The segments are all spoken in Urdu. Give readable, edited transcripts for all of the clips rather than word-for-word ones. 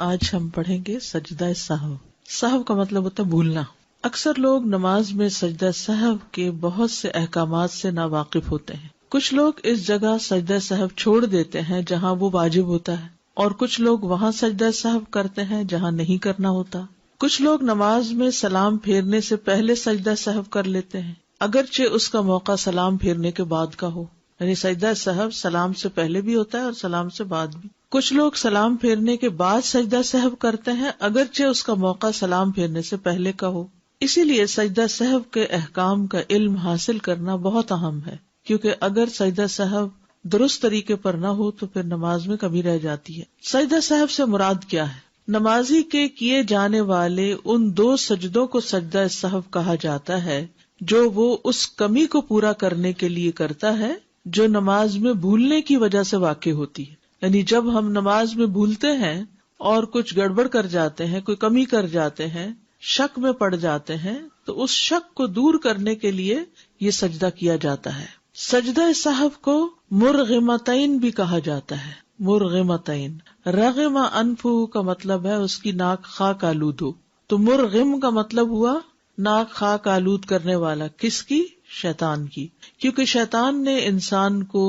آج ہم پڑھیں گے سجدہ سہو. سہو کا مطلب ہوتا ہے بھولنا. اکثر لوگ نماز میں سجدہ سہو کے بہت سے احکامات سے ناواقف ہوتے ہیں. کچھ لوگ اس جگہ سجدہ سہو چھوڑ دیتے ہیں جہاں وہ واجب ہوتا ہے، اور کچھ لوگ وہاں سجدہ سہو کرتے ہیں جہاں نہیں کرنا ہوتا. کچھ لوگ نماز میں سلام پھیرنے سے پہلے سجدہ سہو کر لیتے ہیں، اگرچہ اس کا موقع سلام پھیرنے کے بعد کا ہو. یعنی سجدہ سہو سلام سے پہلے بھی ہوتا ہے اور سلام سے بعد بھی. کچھ لوگ سلام پھیرنے کے بعد سجدہ سہو کرتے ہیں، اگرچہ اس کا موقع سلام پھیرنے سے پہلے کا ہو. اسی لیے سجدہ سہو کے احکام کا علم حاصل کرنا بہت اہم ہے، کیونکہ اگر سجدہ سہو درست طریقے پر نہ ہو تو پھر نماز میں کمی رہ جاتی ہے. سجدہ سہو سے مراد کیا ہے؟ نمازی کے کیے جانے والے ان 2 سجدوں کو سجدہ سہو کہا جاتا ہے جو وہ اس کمی کو پورا کرنے کے لیے کرتا ہے جو نماز میں بھولنے کی وجہ سے واقع ہوتی ہے. یعنی جب ہم نماز میں بھولتے ہیں اور کچھ گڑبڑ کر جاتے ہیں، کوئی کمی کر جاتے ہیں، شک میں پڑ جاتے ہیں، تو اس شک کو دور کرنے کے لیے یہ سجدہ کیا جاتا ہے. سجدہ سہو کو مرغمتین بھی کہا جاتا ہے. مرغمتین، رغم انفہ کا مطلب ہے اس کی ناک خاک آلود ہو، تو مرغم کا مطلب ہوا ناک خاک آلود کرنے والا. کس کی؟ شیطان کی. کیونکہ شیطان نے انسان کو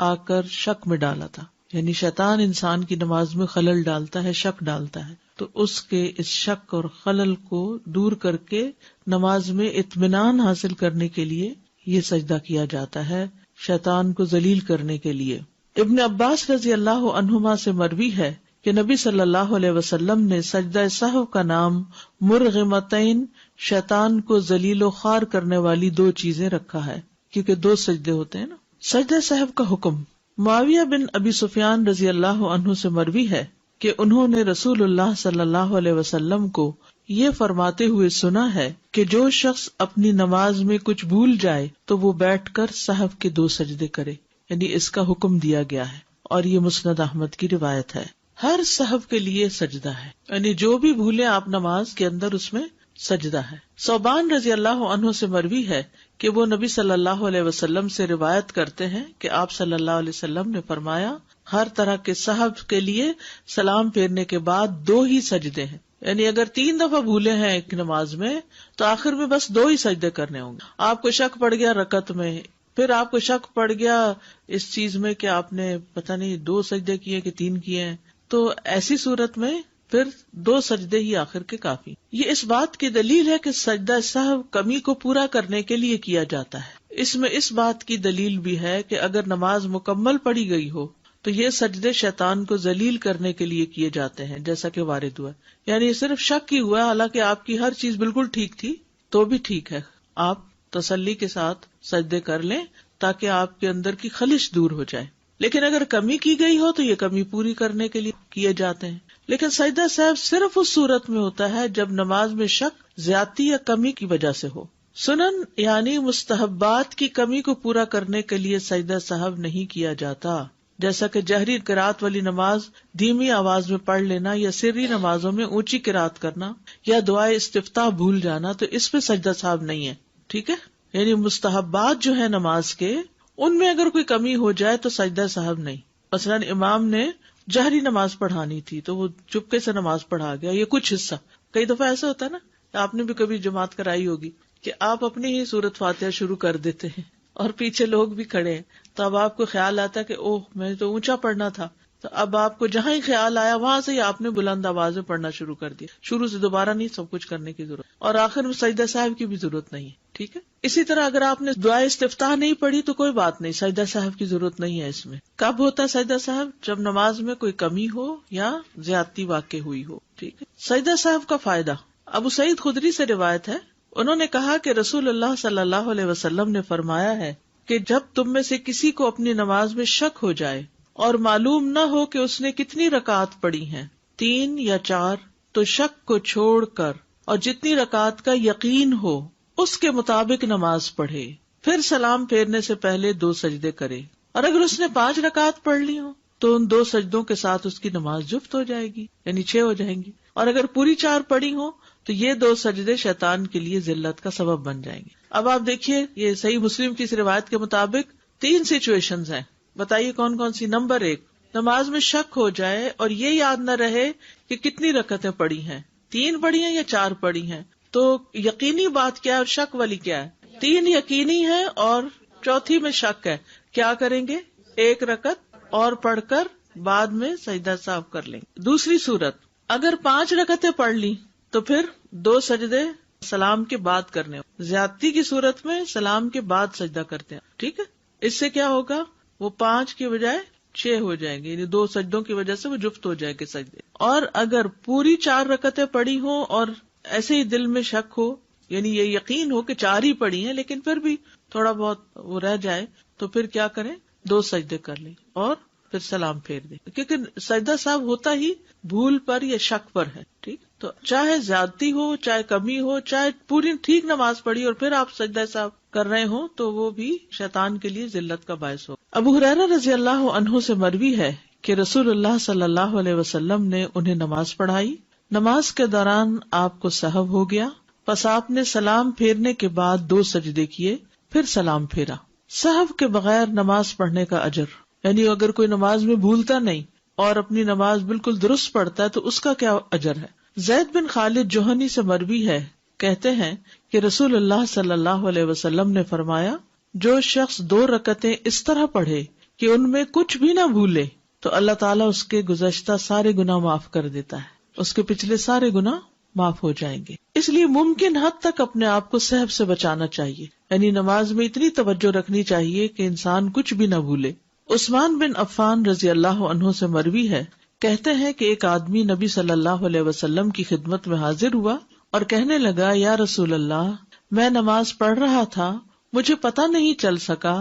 آ کر شک میں ڈالا تھا. یعنی شیطان انسان کی نماز میں خلل ڈالتا ہے، شک ڈالتا ہے، تو اس کے اس شک اور خلل کو دور کر کے نماز میں اطمینان حاصل کرنے کے لیے یہ سجدہ کیا جاتا ہے، شیطان کو ذلیل کرنے کے لیے. ابن عباس رضی اللہ عنہما سے مروی ہے کہ نبی صلی اللہ علیہ وسلم نے سجدہ سہو کا نام مرغمتین، شیطان کو ذلیل و خوار کرنے والی 2 چیزیں رکھا ہے، کیونکہ 2 سجدے ہوتے ہیں نا. سجدہ سہو کا حکم. معاویہ بن ابی سفیان رضی اللہ عنہ سے مروی ہے کہ انہوں نے رسول اللہ صلی اللہ علیہ وسلم کو یہ فرماتے ہوئے سنا ہے کہ جو شخص اپنی نماز میں کچھ بھول جائے تو وہ بیٹھ کر سہو کے 2 سجدے کرے. یعنی اس کا حکم دیا گیا ہے، اور یہ مسند احمد کی روایت ہے. ہر سہو کے لیے سجدہ ہے، یعنی جو بھی بھولے آپ نماز کے اندر اس میں سجدہ ہے. ثوبان رضی اللہ عنہ سے مروی ہے کہ وہ نبی صلی اللہ علیہ وسلم سے روایت کرتے ہیں کہ آپ صلی اللہ علیہ وسلم نے فرمایا ہر طرح کے سہو کے لیے سلام پھیرنے کے بعد 2 ہی سجدے ہیں. یعنی اگر 3 دفعہ بھولے ہیں ایک نماز میں تو آخر میں بس 2 ہی سجدے کرنے ہوں گے. آپ کو شک پڑ گیا رکعت میں، پھر آپ کو شک پڑ گیا اس چیز میں کہ آپ نے پتہ نہیں 2 سجدے کیے کہ 3 کیے ہیں، تو ایسی صورت میں پھر 2 سجدے ہی آخر کے کافی. یہ اس بات کی دلیل ہے کہ سجدہ سہو کمی کو پورا کرنے کے لیے کیا جاتا ہے. اس میں اس بات کی دلیل بھی ہے کہ اگر نماز مکمل پڑھی گئی ہو تو یہ سجدے شیطان کو ذلیل کرنے کے لیے کیے جاتے ہیں، جیسا کہ وارد ہوا. یعنی صرف شک ہی ہوا، حالانکہ آپ کی ہر چیز بالکل ٹھیک تھی تو بھی ٹھیک ہے، آپ تسلی کے ساتھ سجدے کر لیں تاکہ آپ کے اندر کی خلش دور ہو جائے. لیکن اگر کمی کی گئی ہو تو یہ کمی پوری کرنے کے لیے کیے جاتے ہیں. لیکن سجدہ سہو صرف اس صورت میں ہوتا ہے جب نماز میں شک، زیادتی یا کمی کی وجہ سے ہو. سنن یعنی مستحبات کی کمی کو پورا کرنے کے لیے سجدہ سہو نہیں کیا جاتا، جیسا کہ جہری قرات والی نماز دھیمی آواز میں پڑھ لینا یا سری نمازوں میں اونچی قرات کرنا یا دعائے استفتاح بھول جانا، تو اس پہ سجدہ سہو نہیں ہے. ٹھیک ہے، یعنی مستحبات جو ہے نماز کے، ان میں اگر کوئی کمی ہو جائے تو سجدہ سہو نہیں. مثلاً امام نے جہری نماز پڑھانی تھی تو وہ چپکے سے نماز پڑھا گیا، یہ کچھ حصہ. کئی دفعہ ایسا ہوتا ہے نا، آپ نے بھی کبھی جماعت کرائی ہوگی کہ آپ اپنی ہی سورت فاتحہ شروع کر دیتے ہیں اور پیچھے لوگ بھی کھڑے ہیں، تو اب آپ کو خیال آتا ہے کہ اوہ میں تو اونچا پڑھنا تھا، تو اب آپ کو جہاں ہی خیال آیا وہاں سے ہی آپ نے بلند آواز میں پڑھنا شروع کر دیا. شروع سے دوبارہ نہیں سب کچھ کرنے کی ضرورت، اور آخر میں سجدہ سہو کی بھی ضرورت نہیں ہے. ٹھیک ہے. اسی طرح اگر آپ نے دعائے استفتاح نہیں پڑھی تو کوئی بات نہیں، سجدہ سہو کی ضرورت نہیں ہے. اس میں کب ہوتا ہے سجدہ سہو؟ جب نماز میں کوئی کمی ہو یا زیادتی واقع ہوئی ہو. ٹھیک ہے. سجدہ سہو کا فائدہ. ابو سعید خدری سے روایت ہے، انہوں نے کہا کہ رسول اللہ صلی اللہ علیہ وسلم نے فرمایا ہے کہ جب تم میں سے کسی کو اپنی نماز میں شک ہو جائے اور معلوم نہ ہو کہ اس نے کتنی رکعات پڑھی ہیں، 3 یا 4، تو شک کو چھوڑ کر اور جتنی رکعات کا یقین ہو اس کے مطابق نماز پڑھے، پھر سلام پھیرنے سے پہلے 2 سجدے کرے. اور اگر اس نے 5 رکعات پڑھ لی ہو تو ان 2 سجدوں کے ساتھ اس کی نماز جفت ہو جائے گی، یعنی 6 ہو جائیں گی. اور اگر پوری 4 پڑھی ہو تو یہ 2 سجدے شیطان کے لیے ذلت کا سبب بن جائیں گے. اب آپ دیکھیے، یہ صحیح مسلم کی اس روایت کے مطابق 3 سچویشنز ہیں. بتائیے کون کون سی؟ نمبر 1، نماز میں شک ہو جائے اور یہ یاد نہ رہے کہ کتنی رکعتیں پڑھی ہیں، 3 پڑھی ہیں یا 4 پڑھی ہیں، تو یقینی بات کیا ہے اور شک والی کیا ہے؟ 3 یقینی ہے اور چوتھی میں شک ہے. کیا کریں گے؟ 1 رکعت اور پڑھ کر بعد میں سجدہ سہو کر لیں. دوسری صورت، اگر 5 رکعتیں پڑھ لی تو پھر 2 سجدے سلام کے بعد کرنے. زیادتی کی صورت میں سلام کے بعد سجدہ کرتے ہیں. ٹھیک ہے، اس سے کیا ہوگا؟ وہ 5 کی بجائے 6 ہو جائیں گے، یعنی 2 سجدوں کی وجہ سے وہ جفت ہو جائے گے سجدے. اور اگر پوری 4 رکعتیں پڑھی ہوں اور ایسے ہی دل میں شک ہو، یعنی یہ یقین ہو کہ 4 ہی پڑھی ہیں لیکن پھر بھی تھوڑا بہت وہ رہ جائے، تو پھر کیا کریں؟ 2 سجدے کر لیں اور پھر سلام پھیر دیں، کیونکہ سجدہ صاحب ہوتا ہی بھول پر یا شک پر ہے. ٹھیک، تو چاہے زیادتی ہو، چاہے کمی ہو، چاہے پوری ٹھیک نماز پڑھی اور پھر آپ سجدہ صاحب کر رہے ہوں، تو وہ بھی شیطان کے لیے ذلت کا باعث ہو. ابو ہریرہ رضی اللہ عنہ سے مروی ہے کہ رسول اللہ صلی اللہ علیہ وسلم نے انہیں نماز پڑھائی. نماز کے دوران آپ کو سہو ہو گیا، پس آپ نے سلام پھیرنے کے بعد 2 سجدے کیے، پھر سلام پھیرا. سہو کے بغیر نماز پڑھنے کا اجر، یعنی اگر کوئی نماز میں بھولتا نہیں اور اپنی نماز بالکل درست پڑھتا ہے تو اس کا کیا اجر ہے. زید بن خالد جوہنی سے مروی ہے، کہتے ہیں کہ رسول اللہ صلی اللہ علیہ وسلم نے فرمایا، جو شخص 2 رکعتیں اس طرح پڑھے کہ ان میں کچھ بھی نہ بھولے تو اللہ تعالیٰ اس کے گزشتہ سارے گناہ معاف کر دیتا ہے، اس کے پچھلے سارے گناہ معاف ہو جائیں گے. اس لیے ممکن حد تک اپنے آپ کو سہو سے بچانا چاہیے، یعنی نماز میں اتنی توجہ رکھنی چاہیے کہ انسان کچھ بھی نہ بھولے. عثمان بن عفان رضی اللہ عنہ سے مروی ہے، کہتے ہیں کہ ایک آدمی نبی صلی اللہ علیہ وسلم کی خدمت میں حاضر ہوا اور کہنے لگا، یا رسول اللہ، میں نماز پڑھ رہا تھا، مجھے پتہ نہیں چل سکا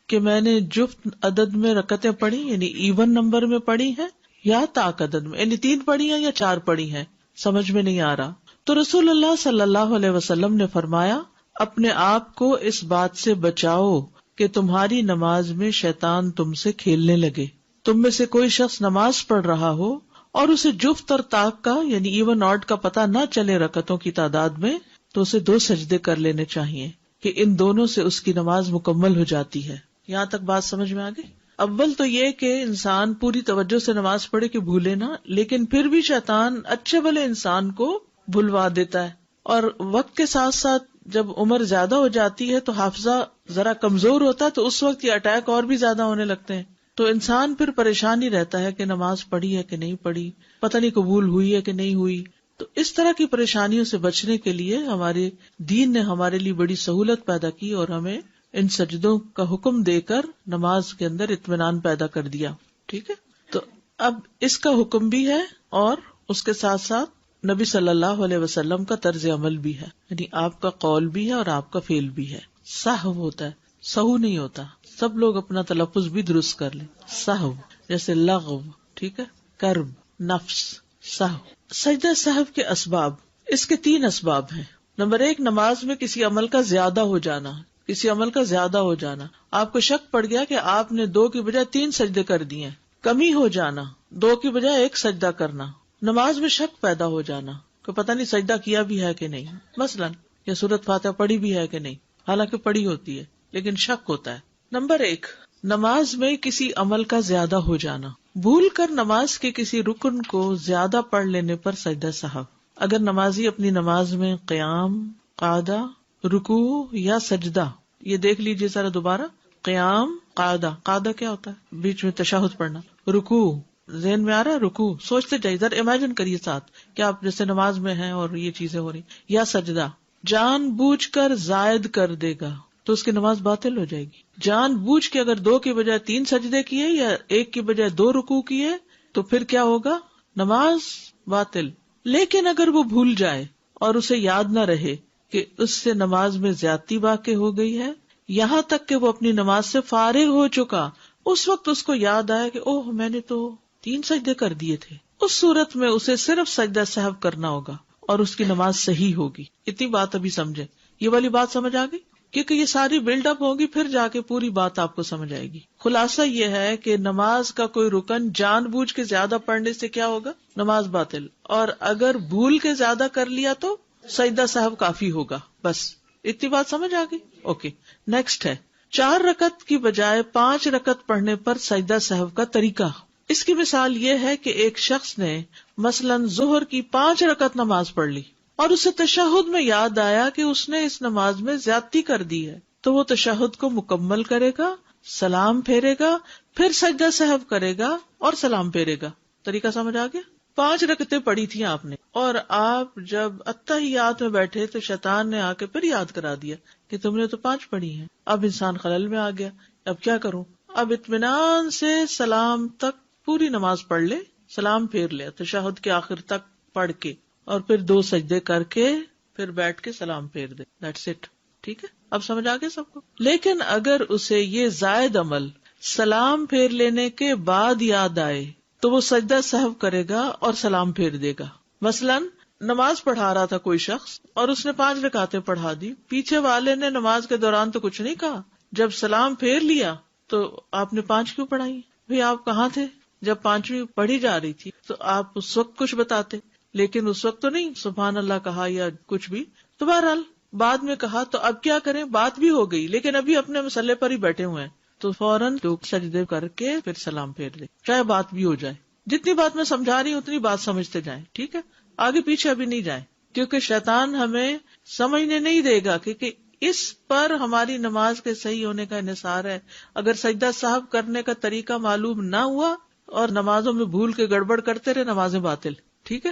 کہ میں نے جفت عدد میں رکعتیں پڑھی، یعنی ایون نمبر میں پڑھی ہیں، یا طاق عدد میں، یعنی 3 پڑھی ہیں یا 4 پڑھی ہیں، سمجھ میں نہیں آ رہا. تو رسول اللہ صلی اللہ علیہ وسلم نے فرمایا، اپنے آپ کو اس بات سے بچاؤ کہ تمہاری نماز میں شیطان تم سے کھیلنے لگے. تم میں سے کوئی شخص نماز پڑھ رہا ہو اور اسے جفت اور طاق کا یعنی ایون آڈ کا پتہ نہ چلے رکعتوں کی تعداد میں، تو اسے 2 سجدے کر لینے چاہیے کہ ان دونوں سے اس کی نماز مکمل ہو جاتی ہے. یہاں تک بات سمجھ میں آ گئی؟ اول تو یہ کہ انسان پوری توجہ سے نماز پڑھے کہ بھولے نہ، لیکن پھر بھی شیطان اچھے بھلے انسان کو بھلوا دیتا ہے، اور وقت کے ساتھ ساتھ جب عمر زیادہ ہو جاتی ہے تو حافظہ ذرا کمزور ہوتا ہے، تو اس وقت یہ اٹیک اور بھی زیادہ ہونے لگتے ہیں. تو انسان پھر پریشان ہی رہتا ہے کہ نماز پڑھی ہے کہ نہیں پڑھی، پتہ نہیں قبول ہوئی ہے کہ نہیں ہوئی. تو اس طرح کی پریشانیوں سے بچنے کے لیے ہمارے دین نے ہمارے لیے بڑی سہولت پیدا کی اور ہمیں ان سجدوں کا حکم دے کر نماز کے اندر اطمینان پیدا کر دیا. ٹھیک ہے، تو اب اس کا حکم بھی ہے اور اس کے ساتھ ساتھ نبی صلی اللہ علیہ وسلم کا طرز عمل بھی ہے، یعنی آپ کا قول بھی ہے اور آپ کا فعل بھی ہے. سہو ہوتا ہے، سہو نہیں ہوتا. سب لوگ اپنا تلفظ بھی درست کر لیں. سہو جیسے لغو، ٹھیک ہے، کرب، نفس، سہو. سجدہ سہو کے اسباب، اس کے 3 اسباب ہیں. نمبر 1، نماز میں کسی عمل کا زیادہ ہو جانا. کسی عمل کا زیادہ ہو جانا، آپ کو شک پڑ گیا کہ آپ نے 2 کی بجائے 3 سجدے کر دیے. کمی ہو جانا، 2 کی بجائے 1 سجدہ کرنا. نماز میں شک پیدا ہو جانا کہ پتہ نہیں سجدہ کیا بھی ہے کہ نہیں، مثلا یا سورۃ فاتحہ پڑھی بھی ہے کہ نہیں، حالانکہ پڑھی ہوتی ہے لیکن شک ہوتا ہے. نمبر 1، نماز میں کسی عمل کا زیادہ ہو جانا. بھول کر نماز کے کسی رکن کو زیادہ پڑھ لینے پر سجدہ سہو. اگر نمازی اپنی نماز میں قیام، قعدہ، رکوع یا سجدہ، یہ دیکھ لیجیے ذرا دوبارہ، قیام، قعدہ. قعدہ کیا ہوتا ہے؟ بیچ میں تشہد پڑھنا. رکوع، ذہن میں آ رہا ہے رکوع، سوچتے جائیے ذرا، امیجن کریے ساتھ کہ آپ جیسے نماز میں ہیں اور یہ چیزیں ہو رہی. یا سجدہ، جان بوجھ کر زائد کر دے گا تو اس کی نماز باطل ہو جائے گی. جان بوجھ کے اگر 2 کی بجائے 3 سجدے کیے یا 1 کی بجائے 2 رکوع کیے تو پھر کیا ہوگا؟ نماز باطل. لیکن اگر وہ بھول جائے اور اسے یاد نہ رہے کہ اس سے نماز میں زیادتی واقع ہو گئی ہے، یہاں تک کہ وہ اپنی نماز سے فارغ ہو چکا، اس وقت اس کو یاد آیا کہ اوہ میں نے تو 3 سجدے کر دیے تھے، اس صورت میں اسے صرف سجدہ سہو کرنا ہوگا اور اس کی نماز صحیح ہوگی. اتنی بات ابھی سمجھے، یہ والی بات سمجھ آ گئی؟ کیونکہ یہ ساری بلڈ اپ ہوگی، پھر جا کے پوری بات آپ کو سمجھ آئے گی. خلاصہ یہ ہے کہ نماز کا کوئی رکن جان بوجھ کے زیادہ پڑھنے سے کیا ہوگا؟ نماز باطل. اور اگر بھول کے زیادہ کر لیا تو سجدہ سہو کافی ہوگا. بس اتنی بات سمجھ آ گئی؟ اوکے. نیکسٹ ہے 4 رکعت کی بجائے 5 رکعت پڑھنے پر سجدہ سہو کا طریقہ. اس کی مثال یہ ہے کہ ایک شخص نے مثلاً ظہر کی 5 رکعت نماز پڑھ لی اور اسے تشہد میں یاد آیا کہ اس نے اس نماز میں زیادتی کر دی ہے، تو وہ تشہد کو مکمل کرے گا، سلام پھیرے گا، پھر سجدہ سہو کرے گا اور سلام پھیرے گا۔ طریقہ سمجھ آ گیا؟ 5 رکعتیں پڑھی تھیں آپ نے، اور آپ جب اتحیات میں بیٹھے تو شیطان نے آ کے پھر یاد کرا دیا کہ تم نے تو 5 پڑھی ہیں۔ اب انسان خلل میں آ گیا، اب کیا کروں؟ اب اطمینان سے سلام تک پوری نماز پڑھ لے، سلام پھیر لے تشہد کے آخر تک پڑھ کے، اور پھر 2 سجدے کر کے پھر بیٹھ کے سلام پھیر دے۔ That's it. ٹھیک ہے، اب سمجھ آ گیا سب کو؟ لیکن اگر اسے یہ زائد عمل سلام پھیر لینے کے بعد یاد آئے تو وہ سجدہ سہو کرے گا اور سلام پھیر دے گا۔ مثلاً نماز پڑھا رہا تھا کوئی شخص اور اس نے 5 رکعتیں پڑھا دی، پیچھے والے نے نماز کے دوران تو کچھ نہیں کہا، جب سلام پھیر لیا تو آپ نے 5 کیوں پڑھائی؟ بھئی آپ کہاں تھے جب 5ویں پڑھی جا رہی تھی؟ تو آپ اس وقت کچھ بتاتے، لیکن اس وقت تو نہیں سبحان اللہ کہا یا کچھ بھی، تو بہرحال بعد میں کہا تو اب کیا کریں؟ بات بھی ہو گئی لیکن ابھی اپنے مسئلے پر ہی بیٹھے ہوئے ہیں، تو فوراً 2 سجدے کر کے پھر سلام پھیر دے، چاہے بات بھی ہو جائے۔ جتنی بات میں سمجھا رہی ہوں اتنی بات سمجھتے جائیں، ٹھیک ہے؟ آگے پیچھے ابھی نہیں جائیں، کیونکہ شیطان ہمیں سمجھنے نہیں دے گا کہ اس پر ہماری نماز کے صحیح ہونے کا انحصار ہے۔ اگر سجدہ صاحب کرنے کا طریقہ معلوم نہ ہوا اور نمازوں میں بھول کے گڑبڑ کرتے رہے، نمازیں باطل۔ ٹھیک ہے؟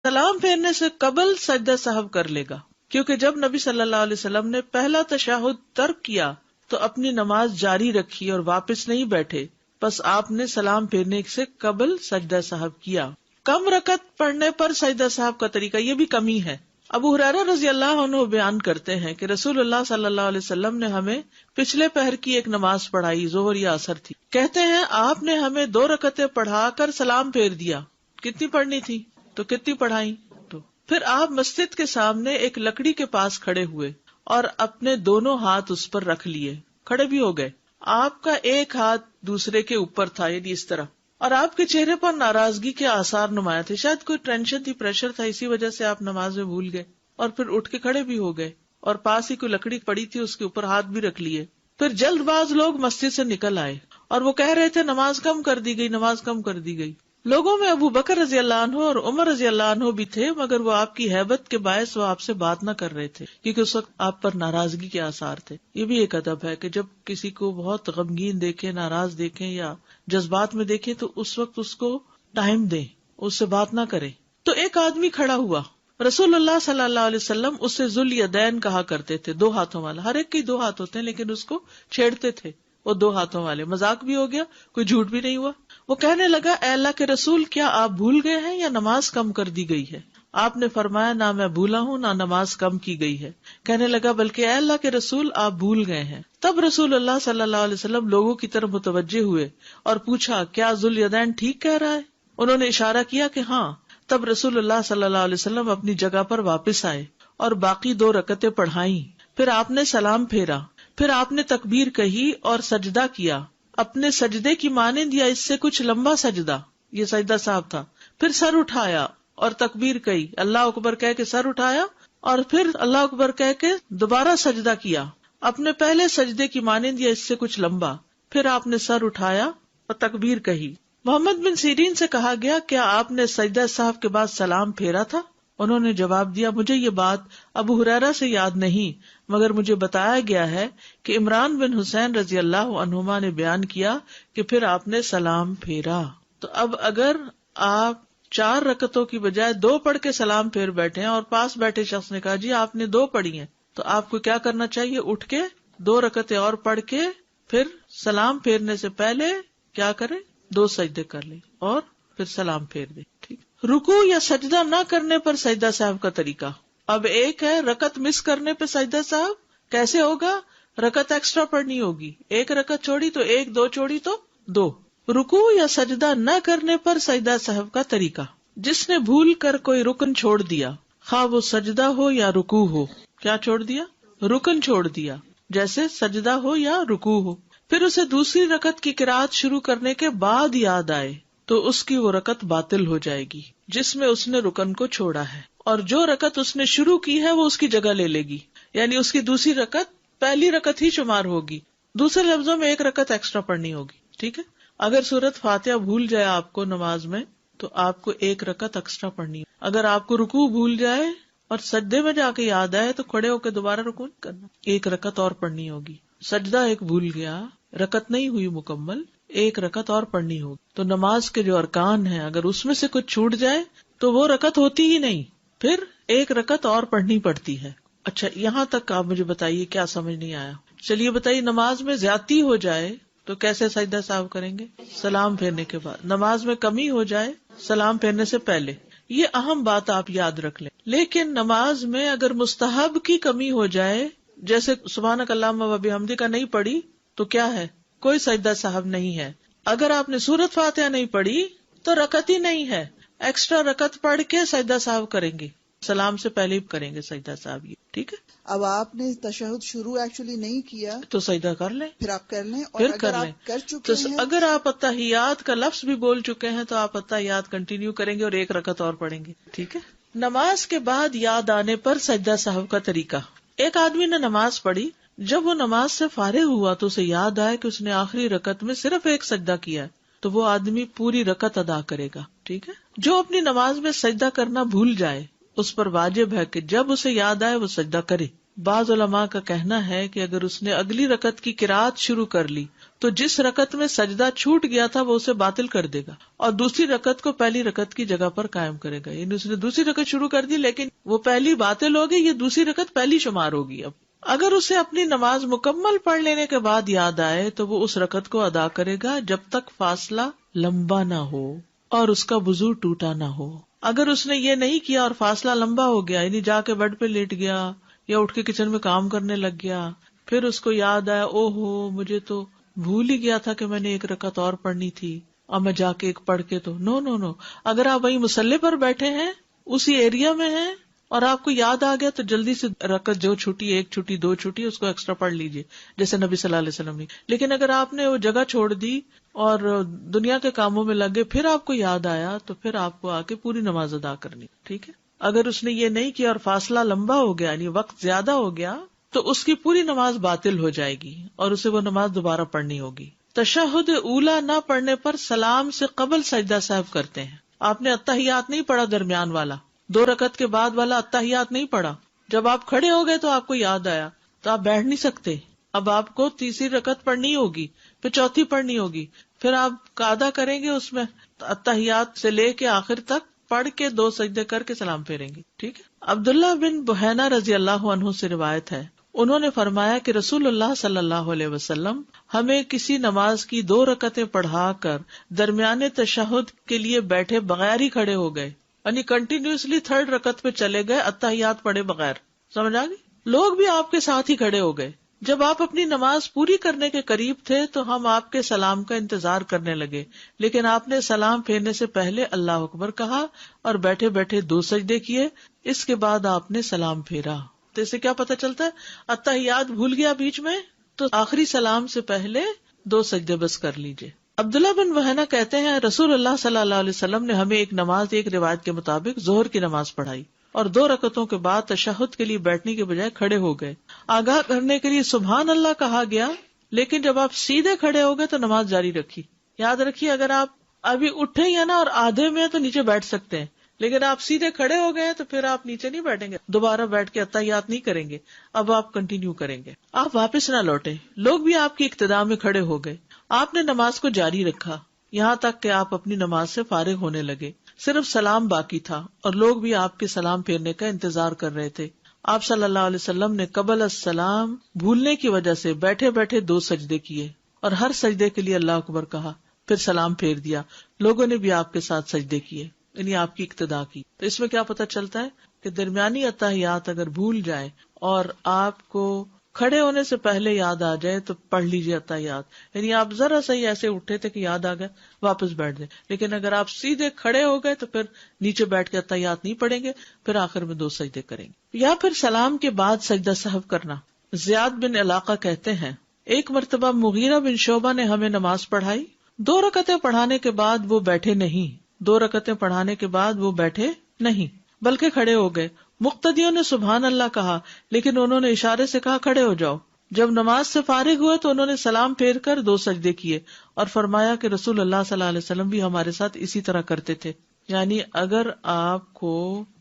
سلام پھیرنے سے قبل سجدہ صاحب کر لے گا، کیونکہ جب نبی صلی اللہ علیہ وسلم نے پہلا تشہد ترک کیا تو اپنی نماز جاری رکھی اور واپس نہیں بیٹھے، بس آپ نے سلام پھیرنے سے قبل سجدہ صاحب کیا۔ کم رکعت پڑھنے پر سجدہ صاحب کا طریقہ یہ بھی کمی ہے۔ ابو ہریرہ رضی اللہ عنہ بیان کرتے ہیں کہ رسول اللہ صلی اللہ علیہ وسلم نے ہمیں پچھلے پہر کی ایک نماز پڑھائی، ظہر یا عصر تھی۔ کہتے ہیں آپ نے ہمیں 2 رکعتیں پڑھا کر سلام پھیر دیا۔ کتنی پڑھنی تھی؟ تو کتنی پڑھائی؟ تو پھر آپ مسجد کے سامنے ایک لکڑی کے پاس کھڑے ہوئے اور اپنے دونوں ہاتھ اس پر رکھ لیے، کھڑے بھی ہو گئے۔ آپ کا ایک ہاتھ دوسرے کے اوپر تھا، یعنی اس طرح، اور آپ کے چہرے پر ناراضگی کے آثار نمایاں تھے، شاید کوئی ٹینشن تھی، پریشر تھا، اسی وجہ سے آپ نماز میں بھول گئے، اور پھر اٹھ کے کھڑے بھی ہو گئے، اور پاس ہی کوئی لکڑی پڑی تھی اس کے اوپر ہاتھ بھی رکھ لیے۔ پھر جلد باز لوگ مسجد سے نکل آئے اور وہ کہہ رہے تھے نماز کم کر دی گئی، نماز کم کر دی گئی۔ لوگوں میں ابو بکر رضی اللہ عنہ اور عمر رضی اللہ عنہ بھی تھے، مگر وہ آپ کی ہیبت کے باعث وہ آپ سے بات نہ کر رہے تھے، کیونکہ اس وقت آپ پر ناراضگی کے آثار تھے۔ یہ بھی ایک ادب ہے کہ جب کسی کو بہت غمگین دیکھیں، ناراض دیکھیں یا جذبات میں دیکھیں تو اس وقت اس کو ٹائم دیں، اس سے بات نہ کریں۔ تو ایک آدمی کھڑا ہوا، رسول اللہ صلی اللہ علیہ وسلم اس سے ذوالیدین کہا کرتے تھے، 2 ہاتھوں والا، ہر ایک کے 2 ہاتھ ہوتے ہیں لیکن اس کو چھیڑتے تھے، وہ 2 ہاتھوں والے، مذاق بھی ہو گیا، کوئی جھوٹ بھی نہیں ہوا۔ وہ کہنے لگا اے اللہ کے رسول، کیا آپ بھول گئے ہیں یا نماز کم کر دی گئی ہے؟ آپ نے فرمایا نہ میں بھولا ہوں نہ نماز کم کی گئی ہے۔ کہنے لگا بلکہ اے اللہ کے رسول آپ بھول گئے ہیں۔ تب رسول اللہ صلی اللہ علیہ وسلم لوگوں کی طرف متوجہ ہوئے اور پوچھا کیا ذوالیدین ٹھیک کہہ رہا ہے؟ انہوں نے اشارہ کیا کہ ہاں۔ تب رسول اللہ صلی اللہ علیہ وسلم اپنی جگہ پر واپس آئے اور باقی 2 رکعتیں پڑھائیں، پھر آپ نے سلام پھیرا، پھر آپ نے تکبیر کہی اور سجدہ کیا، اپنے سجدے کی مانند یا اس سے کچھ لمبا سجدہ، یہ سجدہ صاحب تھا. پھر سر اٹھایا اور تکبیر کہی، اللہ اکبر کہہ کے سر اٹھایا اور پھر اللہ اکبر کہہ کے دوبارہ سجدہ کیا، اپنے پہلے سجدے کی مانند یا اس سے کچھ لمبا. پھر آپ نے سر اٹھایا اور تکبیر کہی. محمد بن سیرین سے کہا گیا، کیا آپ نے سجدہ صاحب کے بعد سلام پھیرا تھا؟ انہوں نے جواب دیا، مجھے یہ بات ابو ہریرہ سے یاد نہیں، مگر مجھے بتایا گیا ہے کہ عمران بن حسین رضی اللہ عنہما نے بیان کیا کہ پھر آپ نے سلام پھیرا. تو اب اگر آپ 4 رکعتوں کی بجائے 2 پڑھ کے سلام پھیر بیٹھے ہیں اور پاس بیٹھے شخص نے کہا جی آپ نے 2 پڑھی ہیں، تو آپ کو کیا کرنا چاہیے؟ اٹھ کے 2 رکعتیں اور پڑھ کے پھر سلام پھیرنے سے پہلے کیا کریں؟ 2 سجدے کر لیں اور پھر سلام پھیر دیں. ٹھیک. رکوع یا سجدہ نہ کرنے پر سجدہ صاحب کا طریقہ. اب ایک ہے رکعت مس کرنے پہ سجدہ صاحب، کیسے ہوگا؟ رکعت ایکسٹرا پڑھنی ہوگی، 1 رکعت چھوڑی تو 1، 2 چھوڑی تو 2. رکوع یا سجدہ نہ کرنے پر سجدہ صاحب کا طریقہ. جس نے بھول کر کوئی رکن چھوڑ دیا، خواہ وہ سجدہ ہو یا رکوع ہو. کیا چھوڑ دیا؟ رکن چھوڑ دیا، جیسے سجدہ ہو یا رکوع ہو. پھر اسے دوسری رکعت کی قرات شروع کرنے کے بعد یاد آئے تو اس کی وہ رکعت باطل ہو جائے گی جس میں اس نے رکن کو چھوڑا ہے، اور جو رکعت اس نے شروع کی ہے وہ اس کی جگہ لے لے گی، یعنی اس کی دوسری رکعت پہلی رکعت ہی شمار ہوگی. دوسرے لفظوں میں 1 رکعت ایکسٹرا پڑھنی ہوگی. ٹھیک ہے. اگر سورۃ فاتحہ بھول جائے آپ کو نماز میں تو آپ کو 1 رکعت ایکسٹرا پڑھنی ہے. اگر آپ کو رکوع بھول جائے اور سجدے میں جا کے یاد آئے تو کھڑے ہو کے دوبارہ رکوع نہیں کرنا، 1 رکعت اور پڑھنی ہوگی. سجدہ ایک بھول گیا، رکعت نہیں ہوئی مکمل، 1 رکعت اور پڑھنی ہوگی. تو نماز کے جو ارکان ہیں اگر اس میں سے کچھ چھوٹ جائے تو وہ رکعت ہوتی ہی نہیں، پھر 1 رکعت اور پڑھنی پڑتی ہے. اچھا، یہاں تک آپ مجھے بتائیے کیا سمجھ نہیں آیا؟ چلیے بتائیے، نماز میں زیادتی ہو جائے تو کیسے سجدہ صاحب کریں گے؟ سلام پھیرنے کے بعد. نماز میں کمی ہو جائے سلام پھیرنے سے پہلے. یہ اہم بات آپ یاد رکھ لیں. لیکن نماز میں اگر مستحب کی کمی ہو جائے، جیسے سبحانک اللہم و بحمدک کا نہیں پڑھی تو کیا ہے؟ کوئی سجدہ صاحب نہیں ہے. اگر آپ نے سورۃ فاتحہ نہیں پڑھی تو رکعت ہی نہیں ہے، ایکسٹرا رکعت پڑھ کے سجدہ صاحب کریں گے، سلام سے پہلے ہی کریں گے سجدہ صاحب. یہ ٹھیک ہے. اب آپ نے تشہد شروع ایکچولی نہیں کیا تو سجدہ کر لیں، پھر آپ کر لیں، اور پھر اگر کر لیں. آپ کر تو چکے ہیں اگر آپ اتحیات کا لفظ بھی بول چکے ہیں تو آپ اتحیات کنٹینیو کریں گے اور 1 رکعت اور پڑھیں گے. ٹھیک ہے. نماز کے بعد یاد آنے پر سجدہ صاحب کا طریقہ. ایک آدمی نے نماز پڑھی، جب وہ نماز سے فارغ ہوا تو اسے یاد آیا کہ اس نے آخری رکعت میں صرف 1 سجدہ کیا ہے، تو وہ آدمی پوری رکعت ادا کرے گا. ٹھیک ہے. جو اپنی نماز میں سجدہ کرنا بھول جائے اس پر واجب ہے کہ جب اسے یاد آئے وہ سجدہ کرے. بعض علماء کا کہنا ہے کہ اگر اس نے اگلی رکعت کی قرات شروع کر لی تو جس رکعت میں سجدہ چھوٹ گیا تھا وہ اسے باطل کر دے گا اور دوسری رکعت کو پہلی رکعت کی جگہ پر قائم کرے گا. یعنی اس نے دوسری رکعت شروع کر دی لیکن وہ پہلی باطل ہوگی، یہ دوسری رکعت پہلی شمار ہوگی. اب اگر اسے اپنی نماز مکمل پڑھ لینے کے بعد یاد آئے تو وہ اس رکعت کو ادا کرے گا جب تک فاصلہ لمبا نہ ہو اور اس کا وضو ٹوٹا نہ ہو. اگر اس نے یہ نہیں کیا اور فاصلہ لمبا ہو گیا، یعنی جا کے بیڈ پہ لیٹ گیا یا اٹھ کے کچن میں کام کرنے لگ گیا، پھر اس کو یاد آیا او ہو مجھے تو بھول ہی گیا تھا کہ میں نے 1 رکعت اور پڑھنی تھی، اور میں جا کے 1 پڑھ کے تو نو. اگر آپ وہی مصلی پر بیٹھے ہیں، اسی ایریا میں ہیں اور آپ کو یاد آ گیا تو جلدی سے رکعت جو چھٹی 1 چھٹی 2 چھٹی اس کو ایکسٹرا پڑھ لیجیے جیسے نبی صلی اللہ علیہ وسلم نے. لیکن اگر آپ نے وہ جگہ چھوڑ دی اور دنیا کے کاموں میں لگے، پھر آپ کو یاد آیا تو پھر آپ کو آ کے پوری نماز ادا کرنی. ٹھیک ہے. اگر اس نے یہ نہیں کیا اور فاصلہ لمبا ہو گیا یعنی وقت زیادہ ہو گیا تو اس کی پوری نماز باطل ہو جائے گی اور اسے وہ نماز دوبارہ پڑھنی ہوگی. تشہد اولا نہ پڑھنے پر سلام سے قبل سجدہ صاحب کرتے ہیں. آپ نے اتحیات نہیں پڑھا، درمیان والا 2 رکعت کے بعد والا اتحیات نہیں پڑھا. جب آپ کھڑے ہو گئے تو آپ کو یاد آیا تو آپ بیٹھ نہیں سکتے. اب آپ کو تیسری رکعت پڑھنی ہوگی، پھر چوتھی پڑھنی ہوگی، پھر آپ قاعدہ کریں گے اس میں اتحیات سے لے کے آخر تک پڑھ کے 2 سجدے کر کے سلام پھیریں گے. ٹھیک ہے. عبداللہ بن بحینہ رضی اللہ عنہ سے روایت ہے، انہوں نے فرمایا کہ رسول اللہ صلی اللہ علیہ وسلم ہمیں کسی نماز کی 2 رکعتیں پڑھا کر درمیانے تشہد کے لیے بیٹھے بغیر ہی کھڑے ہو گئے، یعنی کنٹینیوسلی 3rd رکعت پہ چلے گئے اتحیات پڑھے بغیر. سمجھ آ گئی؟ لوگ بھی آپ کے ساتھ ہی کھڑے ہو گئے. جب آپ اپنی نماز پوری کرنے کے قریب تھے تو ہم آپ کے سلام کا انتظار کرنے لگے، لیکن آپ نے سلام پھیرنے سے پہلے اللہ اکبر کہا اور بیٹھے بیٹھے 2 سجدے کیے. اس کے بعد آپ نے سلام پھیرا. تو اس سے کیا پتہ چلتا ہے؟ اتحیات بھول گیا بیچ میں تو آخری سلام سے پہلے 2 سجدے بس کر لیجئے. عبداللہ بن وہنا کہتے ہیں رسول اللہ صلی اللہ علیہ وسلم نے ہمیں ایک نماز ایک روایت کے مطابق ظہر کی نماز پڑھائی اور 2 رکعتوں کے بعد تشہد کے لیے بیٹھنے کے بجائے کھڑے ہو گئے. آگاہ کرنے کے لیے سبحان اللہ کہا گیا، لیکن جب آپ سیدھے کھڑے ہو گئے تو نماز جاری رکھی. یاد رکھیے اگر آپ ابھی اٹھے ہی ہے نا اور آدھے میں تو نیچے بیٹھ سکتے ہیں، لیکن آپ سیدھے کھڑے ہو گئے تو پھر آپ نیچے نہیں بیٹھیں گے، دوبارہ بیٹھ کے اتحیات نہیں کریں گے. اب آپ کنٹینیو کریں گے، آپ واپس نہ لوٹیں. لوگ بھی آپ کی اقتداء میں کھڑے ہو گئے. آپ نے نماز کو جاری رکھا یہاں تک کہ آپ اپنی نماز سے فارغ ہونے لگے. صرف سلام باقی تھا اور لوگ بھی آپ کے سلام پھیرنے کا انتظار کر رہے تھے. آپ صلی اللہ علیہ وسلم نے قبل السلام بھولنے کی وجہ سے بیٹھے بیٹھے 2 سجدے کیے اور ہر سجدے کے لیے اللہ اکبر کہا، پھر سلام پھیر دیا. لوگوں نے بھی آپ کے ساتھ سجدے کیے، یعنی آپ کی اقتداء کی. تو اس میں کیا پتہ چلتا ہے کہ درمیانی اتحیات اگر بھول جائے اور آپ کو کھڑے ہونے سے پہلے یاد آ جائے تو پڑھ لیجیے اتحیات. یعنی آپ ذرا سا ہی ایسے اٹھے تھے کہ یاد آ گیا، واپس بیٹھ جائیں. لیکن اگر آپ سیدھے کھڑے ہو گئے تو پھر نیچے بیٹھ کے اتحیات نہیں پڑھیں گے، پھر آخر میں 2 سجدے کریں گے. یا پھر سلام کے بعد سجدہ سہو کرنا. زیاد بن علاقہ کہتے ہیں ایک مرتبہ مغیرہ بن شعبہ نے ہمیں نماز پڑھائی. 2 رکعتیں پڑھانے کے بعد وہ بیٹھے نہیں 2 رکعتیں پڑھانے کے بعد وہ بیٹھے نہیں بلکہ کھڑے ہو گئے. مقتدیوں نے سبحان اللہ کہا، لیکن انہوں نے اشارے سے کہا کھڑے ہو جاؤ. جب نماز سے فارغ ہوئے تو انہوں نے سلام پھیر کر 2 سجدے کیے اور فرمایا کہ رسول اللہ صلی اللہ علیہ وسلم بھی ہمارے ساتھ اسی طرح کرتے تھے. یعنی اگر آپ کو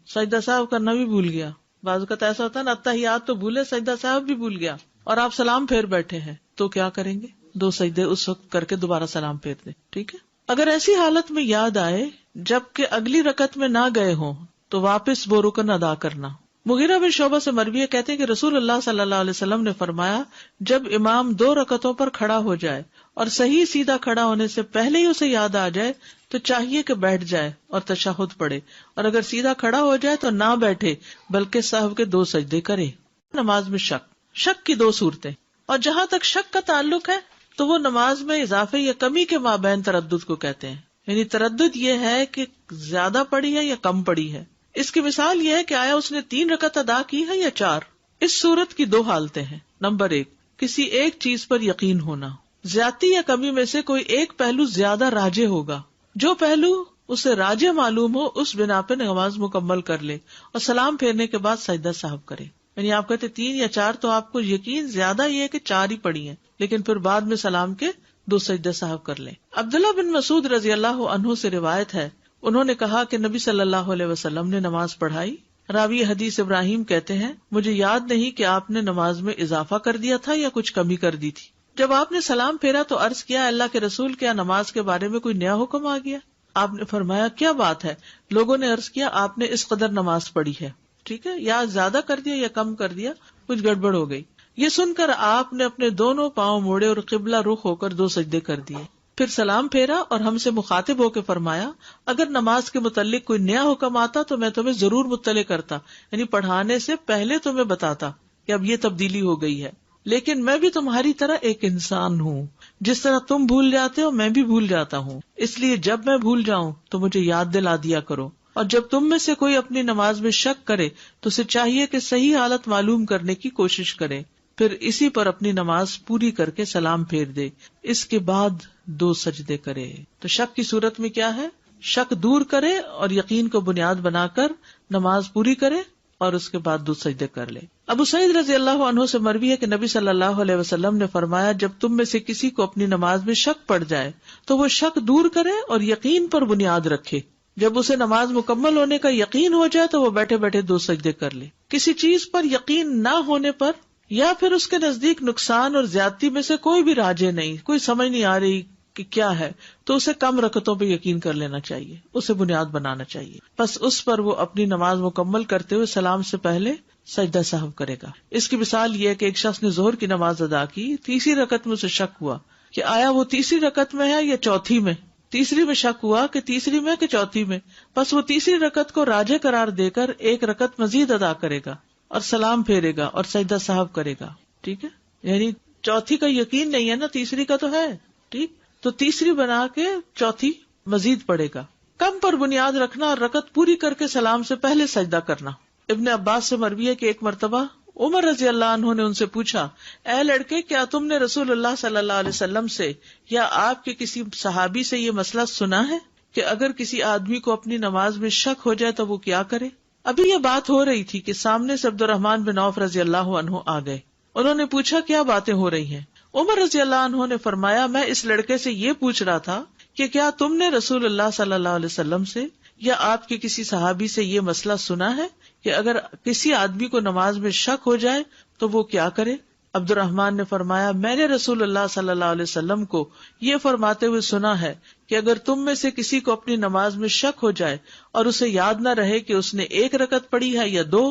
سجدہ سہو کرنا بھی بھول گیا، بعض اوقات ایسا ہوتا ہے نا اتحیات تو بھولے سجدہ سہو بھی بھول گیا اور آپ سلام پھیر بیٹھے ہیں، تو کیا کریں گے؟ 2 سجدے اس وقت کر کے دوبارہ سلام پھیر دیں. ٹھیک ہے. اگر ایسی حالت میں یاد آئے جبکہ اگلی رکعت میں نہ گئے ہوں تو واپس وہ رکن ادا کرنا. مغیرہ بن شعبہ سے مروی کہتے ہیں کہ رسول اللہ صلی اللہ علیہ وسلم نے فرمایا جب امام 2 رکعتوں پر کھڑا ہو جائے اور صحیح سیدھا کھڑا ہونے سے پہلے ہی اسے یاد آ جائے تو چاہیے کہ بیٹھ جائے اور تشہد پڑھے، اور اگر سیدھا کھڑا ہو جائے تو نہ بیٹھے بلکہ سہو کے 2 سجدے کرے. نماز میں شک کی 2 صورتیں، اور جہاں تک شک کا تعلق ہے تو وہ نماز میں اضافے یا کمی کے مابین تردد کو کہتے ہیں. یعنی تردد یہ ہے کہ زیادہ پڑھی ہے یا کم پڑھی ہے. اس کی مثال یہ ہے کہ آیا اس نے 3 رکعت ادا کی ہے یا 4. اس صورت کی 2 حالتیں ہیں. نمبر 1، کسی ایک چیز پر یقین ہونا. زیادتی یا کمی میں سے کوئی ایک پہلو زیادہ راجح ہوگا، جو پہلو اسے راجح معلوم ہو اس بنا پہ نماز مکمل کر لے اور سلام پھیرنے کے بعد سجدہ سہو کرے. یعنی آپ کہتے 3 یا 4 تو آپ کو یقین زیادہ یہ ہے کہ 4 ہی پڑھی ہیں، لیکن پھر بعد میں سلام کے 2 سجدہ سہو کر لیں. عبداللہ بن مسعود رضی اللہ عنہ سے روایت ہے، انہوں نے کہا کہ نبی صلی اللہ علیہ وسلم نے نماز پڑھائی. راوی حدیث ابراہیم کہتے ہیں مجھے یاد نہیں کہ آپ نے نماز میں اضافہ کر دیا تھا یا کچھ کمی کر دی تھی. جب آپ نے سلام پھیرا تو عرض کیا اللہ کے رسول، کیا نماز کے بارے میں کوئی نیا حکم آ گیا؟ آپ نے فرمایا کیا بات ہے؟ لوگوں نے عرض کیا آپ نے اس قدر نماز پڑھی ہے. ٹھیک ہے، یا زیادہ کر دیا یا کم کر دیا، کچھ گڑبڑ ہو گئی. یہ سن کر آپ نے اپنے دونوں پاؤں موڑے اور قبلہ رخ ہو کر 2 سجدے کر دیے. پھر سلام پھیرا اور ہم سے مخاطب ہو کے فرمایا اگر نماز کے متعلق کوئی نیا حکم آتا تو میں تمہیں ضرور مطلع کرتا، یعنی پڑھانے سے پہلے تمہیں بتاتا کہ اب یہ تبدیلی ہو گئی ہے. لیکن میں بھی تمہاری طرح ایک انسان ہوں، جس طرح تم بھول جاتے ہو میں بھی بھول جاتا ہوں، اس لیے جب میں بھول جاؤں تو مجھے یاد دلا دیا کرو. اور جب تم میں سے کوئی اپنی نماز میں شک کرے تو اسے چاہیے کہ صحیح حالت معلوم کرنے کی کوشش کرے، پھر اسی پر اپنی نماز پوری کر کے سلام پھیر دے، اس کے بعد 2 سجدے کرے. تو شک کی صورت میں کیا ہے؟ شک دور کرے اور یقین کو بنیاد بنا کر نماز پوری کرے اور اس کے بعد 2 سجدے کر لے. ابو سعید رضی اللہ عنہ سے مروی ہے کہ نبی صلی اللہ علیہ وسلم نے فرمایا جب تم میں سے کسی کو اپنی نماز میں شک پڑ جائے تو وہ شک دور کرے اور یقین پر بنیاد رکھے. جب اسے نماز مکمل ہونے کا یقین ہو جائے تو وہ بیٹھے بیٹھے 2 سجدے کر لے. کسی چیز پر یقین نہ ہونے پر یا پھر اس کے نزدیک نقصان اور زیادتی میں سے کوئی بھی راجے نہیں، کوئی سمجھ نہیں آ رہی کہ کیا ہے، تو اسے کم رکعتوں پہ یقین کر لینا چاہیے، اسے بنیاد بنانا چاہیے. بس اس پر وہ اپنی نماز مکمل کرتے ہوئے سلام سے پہلے سجدہ سہو کرے گا. اس کی مثال یہ ہے کہ ایک شخص نے ظہر کی نماز ادا کی، تیسری رکعت میں اسے شک ہوا کہ آیا وہ تیسری رکعت میں ہے یا چوتھی میں. تیسری میں شک ہوا کہ تیسری میں کہ چوتھی میں، بس وہ تیسری رکعت کو راجح قرار دے کر 1 رکعت مزید ادا کرے گا اور سلام پھیرے گا اور سجدہ سہو کرے گا. ٹھیک ہے، یعنی چوتھی کا یقین نہیں ہے نا، تیسری کا تو ہے. ٹھیک، تو تیسری بنا کے چوتھی مزید پڑے گا. کم پر بنیاد رکھنا اور رکعت پوری کر کے سلام سے پہلے سجدہ کرنا. ابن عباس سے مروی ہے کہ ایک مرتبہ عمر رضی اللہ عنہ نے ان سے پوچھا، اے لڑکے، کیا تم نے رسول اللہ صلی اللہ علیہ وسلم سے یا آپ کے کسی صحابی سے یہ مسئلہ سنا ہے کہ اگر کسی آدمی کو اپنی نماز میں شک ہو جائے تو وہ کیا کرے؟ ابھی یہ بات ہو رہی تھی کہ سامنے سے عبد الرحمن بن عوف رضی اللہ عنہ آ گئے. انہوں نے پوچھا، کیا باتیں ہو رہی ہیں؟ عمر رضی اللہ عنہ نے فرمایا، میں اس لڑکے سے یہ پوچھ رہا تھا کہ کیا تم نے رسول اللہ صلی اللہ علیہ وسلم سے یا آپ کے کسی صحابی سے یہ مسئلہ سنا ہے کہ اگر کسی آدمی کو نماز میں شک ہو جائے تو وہ کیا کرے؟ عبد الرحمن نے فرمایا، میں نے رسول اللہ صلی اللہ علیہ وسلم کو یہ فرماتے ہوئے سنا ہے کہ اگر تم میں سے کسی کو اپنی نماز میں شک ہو جائے اور اسے یاد نہ رہے کہ اس نے 1 رکعت پڑھی ہے یا 2،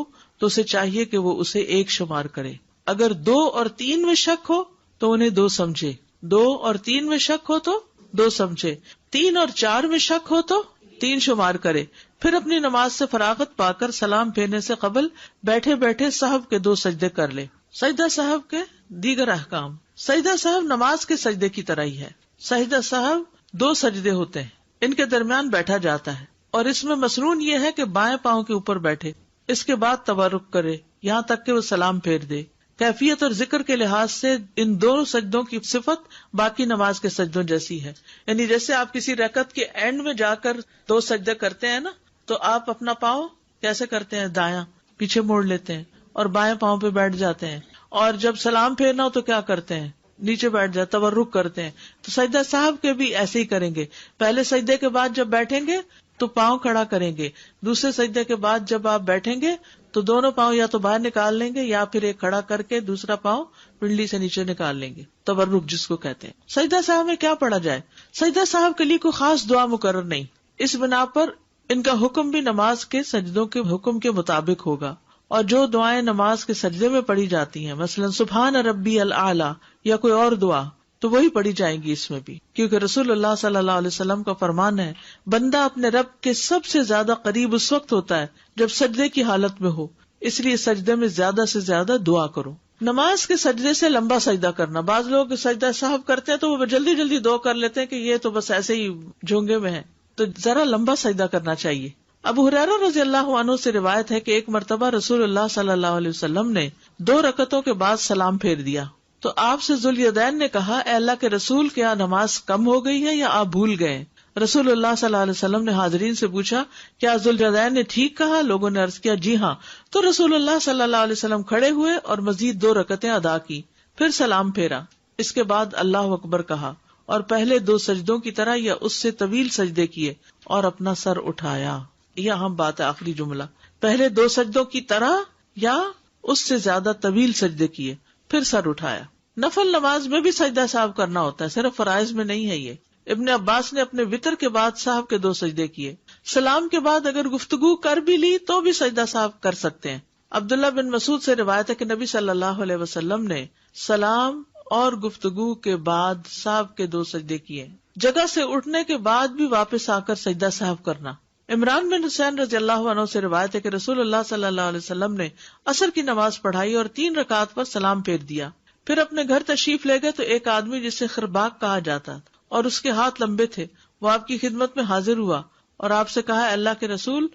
تو اسے چاہیے کہ وہ اسے 1 شمار کرے. اگر 2 اور 3 میں شک ہو تو انہیں 2 سمجھے، 2 اور 3 میں شک ہو تو 2 سمجھے، 3 اور 4 میں شک ہو تو 3 شمار کرے. پھر اپنی نماز سے فراغت پا کر سلام پھیرنے سے قبل بیٹھے بیٹھے سہو کے 2 سجدے کر لے. سجدہ سہو کے دیگر احکام. سجدہ سہو نماز کے سجدے کی طرح ہی ہے. سجدہ سہو 2 سجدے ہوتے ہیں، ان کے درمیان بیٹھا جاتا ہے، اور اس میں مسنون یہ ہے کہ بائیں پاؤں کے اوپر بیٹھے، اس کے بعد تورک کرے یہاں تک کہ وہ سلام پھیر دے. کیفیت اور ذکر کے لحاظ سے ان 2 سجدوں کی صفت باقی نماز کے سجدوں جیسی ہے. یعنی جیسے آپ کسی رکعت کے اینڈ میں جا کر 2 سجدے کرتے ہیں نا، تو آپ اپنا پاؤں کیسے کرتے ہیں؟ دایاں پیچھے موڑ لیتے ہیں اور بائیں پاؤں پہ بیٹھ جاتے ہیں، اور جب سلام پھیرنا ہو تو کیا کرتے ہیں؟ نیچے بیٹھ جاتے، تورک کرتے ہیں. تو سجدہ صاحب کے بھی ایسے ہی کریں گے. پہلے سجدے کے بعد جب بیٹھیں گے تو پاؤں کھڑا کریں گے، دوسرے سجدے کے بعد جب آپ بیٹھیں گے تو دونوں پاؤں یا تو باہر نکال لیں گے یا پھر ایک کھڑا کر کے دوسرا پاؤں پنڈلی سے نیچے نکال لیں گے، تورک جس کو کہتے ہیں. سجدہ صاحب میں کیا پڑھا جائے؟ سجدہ صاحب کے لیے کوئی خاص دعا مقرر نہیں، اس بنا پر ان کا حکم بھی نماز کے سجدوں کے حکم کے مطابق ہوگا. اور جو دعائیں نماز کے سجدے میں پڑھی جاتی ہیں، مثلا سبحان ربی الاعلی یا کوئی اور دعا، تو وہی پڑھی جائیں گی اس میں بھی، کیونکہ رسول اللہ صلی اللہ علیہ وسلم کا فرمان ہے، بندہ اپنے رب کے سب سے زیادہ قریب اس وقت ہوتا ہے جب سجدے کی حالت میں ہو، اس لیے سجدے میں زیادہ سے زیادہ دعا کرو. نماز کے سجدے سے لمبا سجدہ کرنا، بعض لوگ سجدہ صاحب کرتے ہیں تو وہ جلدی جلدی 2 کر لیتے ہیں کہ یہ تو بس ایسے ہی جھونگے میں ہے، تو ذرا لمبا سجدہ کرنا چاہیے. ابو ہریرہ رضی اللہ عنہ سے روایت ہے کہ ایک مرتبہ رسول اللہ صلی اللہ علیہ وسلم نے 2 رکعتوں کے بعد سلام پھیر دیا تو آپ سے ذوالیدین نے کہا، اے اللہ کے رسول، کیا نماز کم ہو گئی ہے یا آپ بھول گئے؟ رسول اللہ صلی اللہ علیہ وسلم نے حاضرین سے پوچھا، کیا ذوالیدین نے ٹھیک کہا؟ لوگوں نے عرض کیا، جی ہاں. تو رسول اللہ صلی اللہ علیہ وسلم کھڑے ہوئے اور مزید 2 رکعتیں ادا کی، پھر سلام پھیرا. اس کے بعد اللہ اکبر کہا اور پہلے 2 سجدوں کی طرح یا اس سے طویل سجدے کیے اور اپنا سر اٹھایا. یہ اہم بات ہے، آخری جملہ، پہلے 2 سجدوں کی طرح یا اس سے زیادہ طویل سجدے کیے پھر سر اٹھایا. نفل نماز میں بھی سجدہ صاحب کرنا ہوتا ہے، صرف فرائض میں نہیں ہے. یہ ابن عباس نے اپنے وتر کے بعد صاحب کے 2 سجدے کیے. سلام کے بعد اگر گفتگو کر بھی لی تو بھی سجدہ صاحب کر سکتے ہیں. عبداللہ بن مسعود سے روایت ہے کہ نبی صلی اللہ علیہ وسلم نے سلام اور گفتگو کے بعد صاحب کے 2 سجدے کیے. جگہ سے اٹھنے کے بعد بھی واپس آ کر سجدہ صاحب کرنا. عمران بن حسین رضی اللہ عنہ سے روایت ہے کہ رسول اللہ صلی اللہ علیہ وسلم نے عصر کی نماز پڑھائی اور 3 رکعات پر سلام پھیر دیا. پھر اپنے گھر تشریف لے گئے تو ایک آدمی جسے خرباق کہا جاتا اور اس کے ہاتھ لمبے تھے، وہ آپ کی خدمت میں حاضر ہوا اور آپ سے کہا، اللہ کے رسول،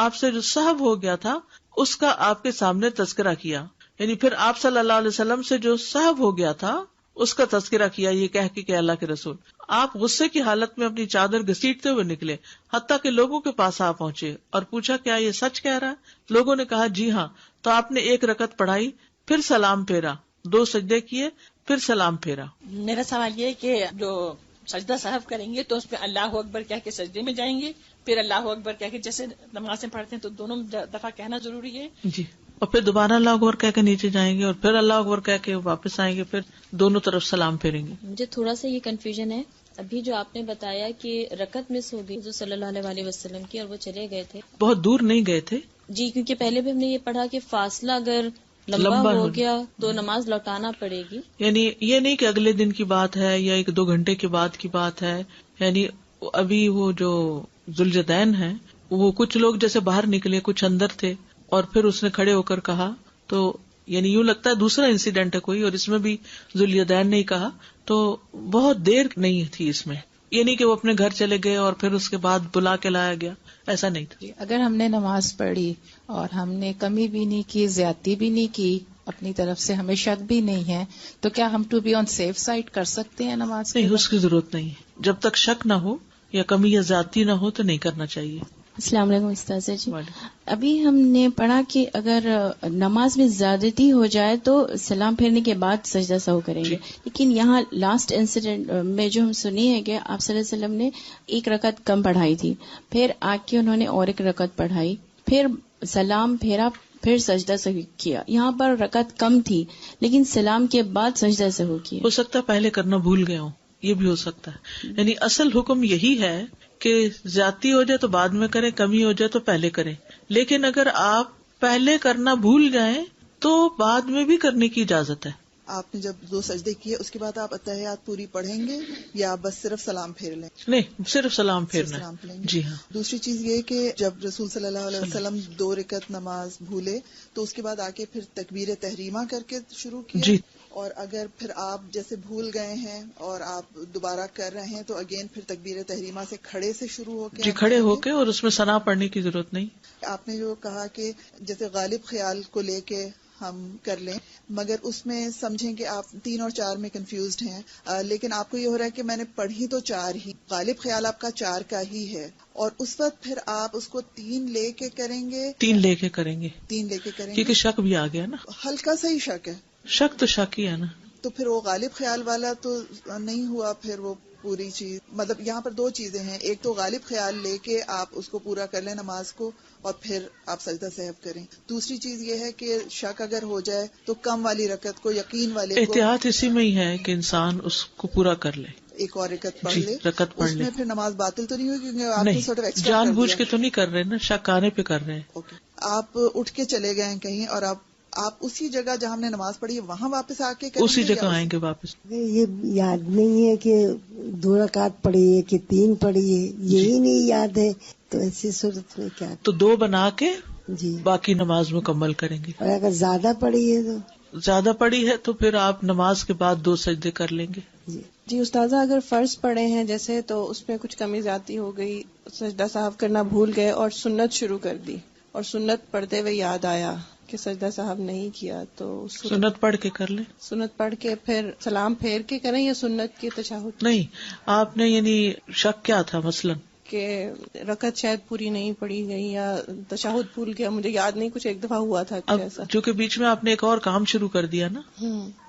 آپ سے جو سہو ہو گیا تھا اس کا آپ کے سامنے تذکرہ کیا. یعنی پھر آپ صلی اللہ علیہ وسلم سے جو سہو ہو گیا تھا اس کا تذکرہ کیا، یہ کہہ کے کہ اللہ کے رسول. آپ غصے کی حالت میں اپنی چادر گھسیٹتے ہوئے نکلے، حتیٰ کہ لوگوں کے پاس آ پہنچے اور پوچھا، کیا یہ سچ کہہ رہا ہے؟ لوگوں نے کہا، جی ہاں. تو آپ نے 1 رکعت پڑھائی، پھر سلام پھیرا، 2 سجدے کیے، پھر سلام پھیرا. میرا سوال یہ ہے کہ جو سجدہ صاحب کریں گے تو اس میں اللہ اکبر کہہ کے سجدے میں جائیں گے، پھر اللہ اکبر کہہ کے، جیسے نمازیں پڑھتے ہیں تو دونوں دفعہ کہنا ضروری ہے؟ جی، اور پھر دوبارہ اللہ اکبر کہہ کے نیچے جائیں گے اور پھر اللہ اکبر کہہ کے واپس آئیں گے، پھر دونوں طرف سلام پھیریں گے. مجھے تھوڑا سا یہ کنفیوژن ہے، ابھی جو آپ نے بتایا کہ رکعت مس ہو گئی جو صلی اللہ علیہ وسلم کی اور وہ چلے گئے تھے، بہت دور نہیں گئے تھے. جی، کیونکہ پہلے بھی ہم نے یہ پڑھا کہ فاصلہ اگر لمبا ہو گیا تو نماز لوٹانا پڑے گی. یعنی یہ نہیں کہ اگلے دن کی بات ہے یا 1-2 گھنٹے کے بعد کی بات ہے. یعنی ابھی وہ جو ذوالجدین ہیں وہ کچھ لوگ جیسے باہر نکلے، کچھ اندر تھے، اور پھر اس نے کھڑے ہو کر کہا، تو یعنی یوں لگتا ہے دوسرا انسیڈنٹ ہے کوئی، اور اس میں بھی ذوالجدین نے کہا، تو بہت دیر نہیں تھی اس میں. یہ نہیں کہ وہ اپنے گھر چلے گئے اور پھر اس کے بعد بلا کے لایا گیا، ایسا نہیں تھا. اگر ہم نے نماز پڑھی اور ہم نے کمی بھی نہیں کی، زیادتی بھی نہیں کی، اپنی طرف سے ہمیں شک بھی نہیں ہے، تو کیا ہم to be on safe side کر سکتے ہیں نماز نہیں، اس کی ضرورت نہیں ہے. جب تک شک نہ ہو یا کمی یا زیادتی نہ ہو تو نہیں کرنا چاہیے. السلام علیکم استاذہ جی. ابھی ہم نے پڑھا کہ اگر نماز میں زیادتی ہو جائے تو سلام پھیرنے کے بعد سجدہ سہو کریں گے، لیکن یہاں لاسٹ انسیڈنٹ میں جو ہم سنی ہے کہ آپ صلی اللہ علیہ وسلم نے ایک رکعت کم پڑھائی تھی، پھر آ کے انہوں نے اور ایک رکعت پڑھائی، پھر سلام پھیرا، پھر سجدہ سہو کیا. یہاں پر رکعت کم تھی لیکن سلام کے بعد سجدہ سہو کیا. ہو سکتا ہے پہلے کرنا بھول گئے ہوں، یہ بھی ہو سکتا ہے. یعنی اصل حکم یہی ہے کہ زیادتی ہو جائے تو بعد میں کریں، کمی ہو جائے تو پہلے کریں. لیکن اگر آپ پہلے کرنا بھول جائیں تو بعد میں بھی کرنے کی اجازت ہے. آپ نے جب 2 سجدے کیے اس کے بعد آپ اتحیات پوری پڑھیں گے یا آپ بس صرف سلام پھیر لیں؟ نہیں، صرف سلام پھیرنا سلام پھیریں گے. جی ہاں. دوسری چیز یہ کہ جب رسول صلی اللہ علیہ وسلم 2 رکعت نماز بھولے تو اس کے بعد آ کے پھر تکبیر تحریمہ کر کے شروع کیا. جی. اور اگر پھر آپ جیسے بھول گئے ہیں اور آپ دوبارہ کر رہے ہیں تو اگین پھر تکبیر تحریمہ سے کھڑے سے شروع ہو کے جی، کھڑے ہو کے، اور اس میں ثنا پڑھنے کی ضرورت نہیں. آپ نے جو کہا کہ جیسے غالب خیال کو لے کے ہم کر لیں، مگر اس میں سمجھیں کہ آپ 3 اور 4 میں کنفیوزڈ ہیں، لیکن آپ کو یہ ہو رہا ہے کہ میں نے پڑھی تو 4 ہی، غالب خیال آپ کا 4 کا ہی ہے، اور اس وقت پھر آپ اس کو 3 لے کے کریں گے؟ 3 لے کے کریں گے، 3 لے کے کریں گے کیونکہ شک بھی آ گیا نا. ہلکا سا ہی شک ہے. شک تو شک ہی ہے نا. تو پھر وہ غالب خیال والا تو نہیں ہوا، پھر وہ پوری چیز. مطلب یہاں پر 2 چیزیں ہیں، ایک تو غالب خیال لے کے آپ اس کو پورا کر لیں نماز کو اور پھر آپ سجدہ سہو کریں. دوسری چیز یہ ہے کہ شک اگر ہو جائے تو کم والی رکعت کو، یقین والے کو، احتیاط اسی میں ہی ہے کہ انسان اس کو پورا کر لے، ایک اور رکعت پڑھ جی، لے. رکعت پڑھ اس لے. میں پھر نماز باطل تو نہیں ہوگی کیونکہ آپ نے سارٹ آف نہیں، ایکسٹرا جان بوجھ کے تو نہیں کر رہے نا، شک آنے پہ کر رہے ہیں. اوکے. آپ اٹھ کے چلے گئے ہیں کہیں اور آپ اسی جگہ جہاں ہم نے نماز پڑھی ہے وہاں واپس آ کے کریں گے اسی جگہ آئیں گے واپس. یہ یاد نہیں ہے کہ 2 رکعت پڑھی ہے کہ 3 پڑھی ہے، یہی نہیں یاد ہے، تو ایسی صورت میں کیا؟ تو 2 بنا کے جی، باقی نماز مکمل کریں گے. اور اگر زیادہ پڑھی ہے تو زیادہ پڑھی ہے تو پھر آپ نماز کے بعد 2 سجدے کر لیں گے. جی استاذہ، اگر فرض پڑے ہیں جیسے تو اس میں کچھ کمی زیادتی ہو گئی، سجدہ صاحب کرنا بھول گئے اور سنت شروع کر دی، اور سنت پڑھتے ہوئے یاد آیا کہ سجدہ صاحب نہیں کیا، تو سنت پڑھ کے کر لیں. سنت پڑھ کے پھر سلام پھیر کے کریں یا سنت کے تشہد؟ نہیں، آپ نے یعنی شک کیا تھا مثلاً کہ رکعت شاید پوری نہیں پڑھی گئی یا تشہد بھول گیا، مجھے یاد نہیں، کچھ ایک دفعہ ہوا تھا اب ایسا. جو کہ بیچ میں آپ نے ایک اور کام شروع کر دیا نا،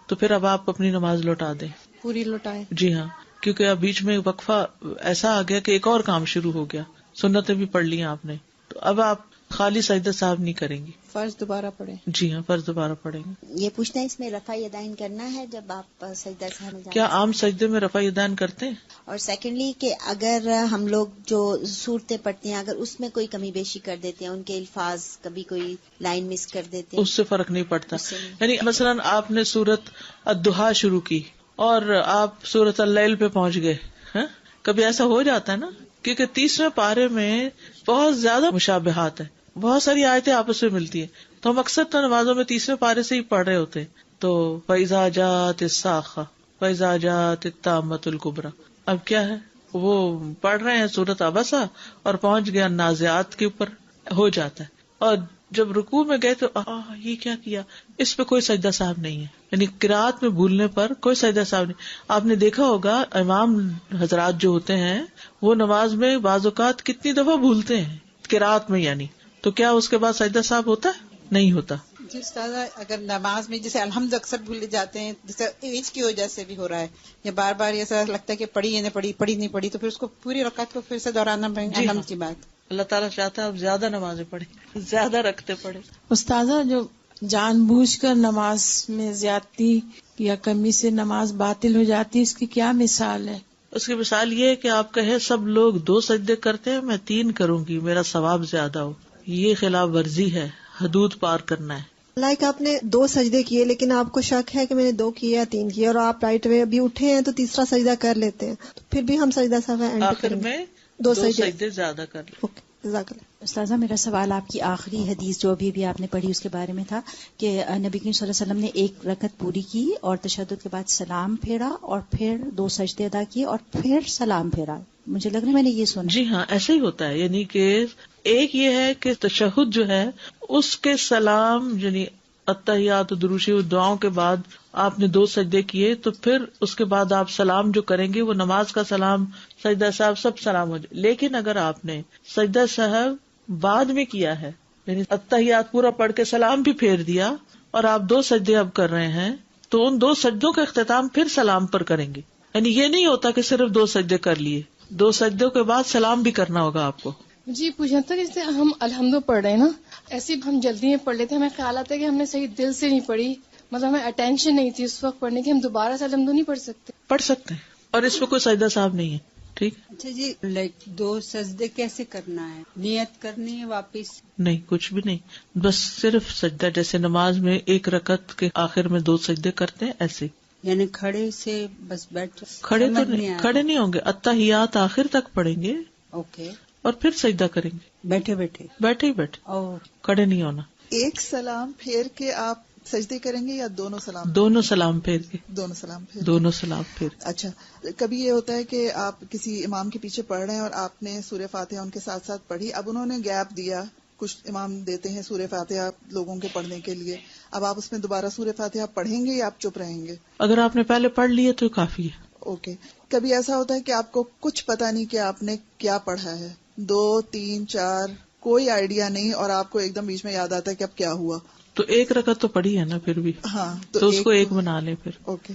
تو پھر اب آپ اپنی نماز لوٹا دیں. پوری لوٹائیں. جی ہاں، کیونکہ اب بیچ میں وقفہ ایسا آ گیا کہ ایک اور کام شروع ہو گیا، سنتیں بھی پڑھ لی آپ نے، تو اب آپ خالی سجدہ صاحب نہیں کریں گی، فرض دوبارہ پڑھیں. جی ہاں، فرض دوبارہ پڑھیں گے. یہ پوچھنا ہے اس میں رفع یدین کرنا ہے جب آپ سجدہ صاحب میں جاتے کیا عام سجدے میں رفع یدین کرتے ہیں؟ اور سیکنڈلی کہ اگر ہم لوگ جو صورتیں پڑھتے ہیں اگر اس میں کوئی کمی بیشی کر دیتے ہیں، ان کے الفاظ کبھی کوئی لائن مس کر دیتے ہیں، اس سے فرق نہیں پڑتا. اس سے نہیں. یعنی مثلاً آپ نے سورت الضحیٰ شروع کی اور آپ سورت اللیل پہ پہنچ گئے، ہاں کبھی ایسا ہو جاتا ہے نا، کیونکہ 30ویں پارے میں بہت زیادہ مشابہات ہیں، بہت ساری آیتیں آپس میں ملتی ہیں، تو ہم اکثر تو نمازوں میں 30ویں پارے سے ہی پڑھ رہے ہوتے ہیں. تو فَإِذَا جَاءَتِ الصَّاخَّةُ فَإِذَا جَاءَتِ التَّامَّةُ الْكُبْرَىٰ، اب کیا ہے، وہ پڑھ رہے ہیں سورت عبسہ اور پہنچ گیا نازعات کے اوپر، ہو جاتا ہے. اور جب رکوع میں گئے تو یہ کیا کیا، اس پہ کوئی سجدہ صاحب نہیں ہے، یعنی قرات میں بھولنے پر کوئی سجدہ صاحب نہیں. آپ نے دیکھا ہوگا امام حضرات جو ہوتے ہیں وہ نماز میں بعض اوقات کتنی دفعہ بھولتے ہیں قرات میں، یعنی تو کیا اس کے بعد سجدہ صاحب ہوتا ہے؟ نہیں ہوتا. جی استاذہ، اگر نماز میں جیسے الحمد اکثر بھول جاتے ہیں، جیسے ایج کی وجہ سے بھی ہو رہا ہے، یا بار بار ایسا لگتا ہے کہ پڑھی یا نہیں پڑھی نہیں پڑھی، تو پھر اس کو پوری رکعت کو پھر سے دہرانا پڑے گا. الحمد کی بات اللہ تعالیٰ چاہتا ہے آپ زیادہ نمازیں پڑھیں، زیادہ رکھتے پڑھیں. استاذہ، جو جان بوجھ کر نماز میں زیادتی یا کمی سے نماز باطل ہو جاتی ہے، اس کی کیا مثال ہے؟ اس کی مثال یہ ہے کہ آپ کہیں سب لوگ 2 سجدے کرتے ہیں، میں 3 کروں گی، میرا ثواب زیادہ ہو. یہ خلاف ورزی ہے، حدود پار کرنا ہے. لائک آپ نے 2 سجدے کیے لیکن آپ کو شک ہے کہ میں نے 2 کیے یا 3 کیے، اور آپ رائٹ وے ابھی اٹھے ہیں تو تیسرا سجدہ کر لیتے ہیں، تو پھر بھی ہم سجدہ صاحب اینڈ آخر میں 2 سجدے زیادہ کر لیں. اوکے، جزاک اللہ. استاذہ، میرا سوال آپ کی آخری حدیث جو ابھی آپ نے پڑھی اس کے بارے میں تھا کہ نبی کریم صلی اللہ علیہ وسلم نے 1 رکعت پوری کی اور تشہد کے بعد سلام پھیرا اور پھر 2 سجدے ادا کیے اور پھر سلام پھیرا. مجھے لگ رہا ہے میں نے یہ سنا. جی ہاں، ایسے ہی ہوتا ہے. یعنی کہ ایک یہ ہے کہ تشہد جو ہے اس کے سلام یعنی اتحیات دروشی دعاؤں کے بعد آپ نے 2 سجدے کیے تو پھر اس کے بعد آپ سلام جو کریں گے وہ نماز کا سلام، سجدہ صاحب سب سلام ہو جائے. لیکن اگر آپ نے سجدہ صاحب بعد میں کیا ہے، یعنی اتحیات پورا پڑھ کے سلام بھی پھیر دیا اور آپ 2 سجدے اب کر رہے ہیں، تو ان 2 سجدوں کا اختتام پھر سلام پر کریں گے. یعنی یہ نہیں ہوتا کہ صرف 2 سجدے کر لیے، 2 سجدوں کے بعد سلام بھی کرنا ہوگا آپ کو. جی پوچھنا تھا جیسے ہم الحمد پڑھ رہے ہیں نا، ایسے ہم جلدی میں پڑھ لیتے ہیں، ہمیں خیال آتا ہے کہ ہم نے صحیح دل سے نہیں پڑھی، مطلب ہمیں اٹینشن نہیں تھی اس وقت پڑھنے کی، ہم دوبارہ سے الحمد نہیں پڑھ سکتے ہیں اور اس میں کوئی سجدہ صاحب نہیں ہے. ٹھیک. اچھا جی، 2 سجدے کیسے کرنا ہے؟ نیت کرنی ہے واپس؟ نہیں، کچھ بھی نہیں، بس صرف سجدہ، جیسے نماز میں 1 رکعت کے آخر میں 2 سجدے کرتے ہیں ایسے. یعنی کھڑے سے بس بیٹھ؟ کھڑے نہیں ہوں گے، اتحیات آخر تک پڑھیں گے. اوکے. اور پھر سجدہ کریں گے بیٹھے ہی کھڑے نہیں ہونا. ایک سلام پھیر کے آپ سجدے کریں گے یا دونوں سلام؟ دونوں سلام پھیر کے. دونوں سلام پھیر. اچھا، کبھی یہ ہوتا ہے کہ آپ کسی امام کے پیچھے پڑھ رہے ہیں اور آپ نے سورہ فاتحہ ان کے ساتھ ساتھ پڑھی، اب انہوں نے گیپ دیا، کچھ امام دیتے ہیں سورہ فاتحہ لوگوں کے پڑھنے کے لیے، اب آپ اس میں دوبارہ سورہ فاتحہ پڑھیں گے یا آپ چپ رہیں گے؟ اگر آپ نے پہلے پڑھ لیے تو کافی ہے. اوکے. کبھی ایسا ہوتا ہے کہ آپ کو کچھ پتا نہیں کہ آپ نے کیا پڑھا ہے، 2 3 4 کوئی آئیڈیا نہیں، اور آپ کو ایک دم بیچ میں یاد آتا ہے کہ اب کیا ہوا، تو 1 رکعت تو پڑھی ہے نا پھر بھی. ہاں، تو اس کو 1 بنا لیں پھر. اوکے.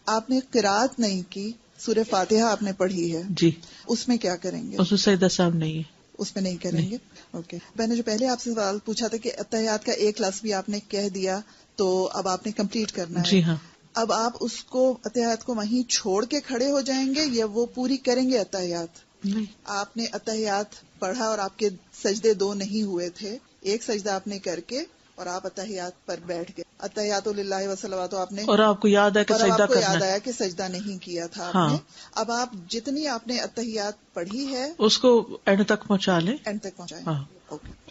آپ نے قرات نہیں کی، سورہ فاتحہ آپ نے پڑھی ہے جی، اس میں کیا کریں گے؟ اس میں سجدہ صاحب نہیں ہے، اس میں نہیں کریں گے. اوکے. میں نے جو پہلے آپ سے سوال پوچھا تھا کہ اتحیات کا 1 لفظ بھی آپ نے کہہ دیا تو اب آپ نے کمپلیٹ کرنا ہے. جی ہاں. اب آپ اس کو اتحیات کو وہیں چھوڑ کے کھڑے ہو جائیں گے یا وہ پوری کریں گے اتحیات؟ نہیں، آپ نے اتحیات پڑھا اور آپ کے سجدے 2 نہیں ہوئے تھے، 1 سجدہ آپ نے کر کے اور آپ اتحیات پر بیٹھ گئے، اتحیات للہ وصلوات آپ نے، اور آپ کو یاد ہے کہ سجدہ کرنا ہے، یاد آیا کہ سجدہ نہیں کیا تھا آپ نے. اب آپ جتنی آپ نے اتحیات پڑھی ہے اس کو اینڈ تک پہنچا لیں، اینڈ تک پہنچائیں.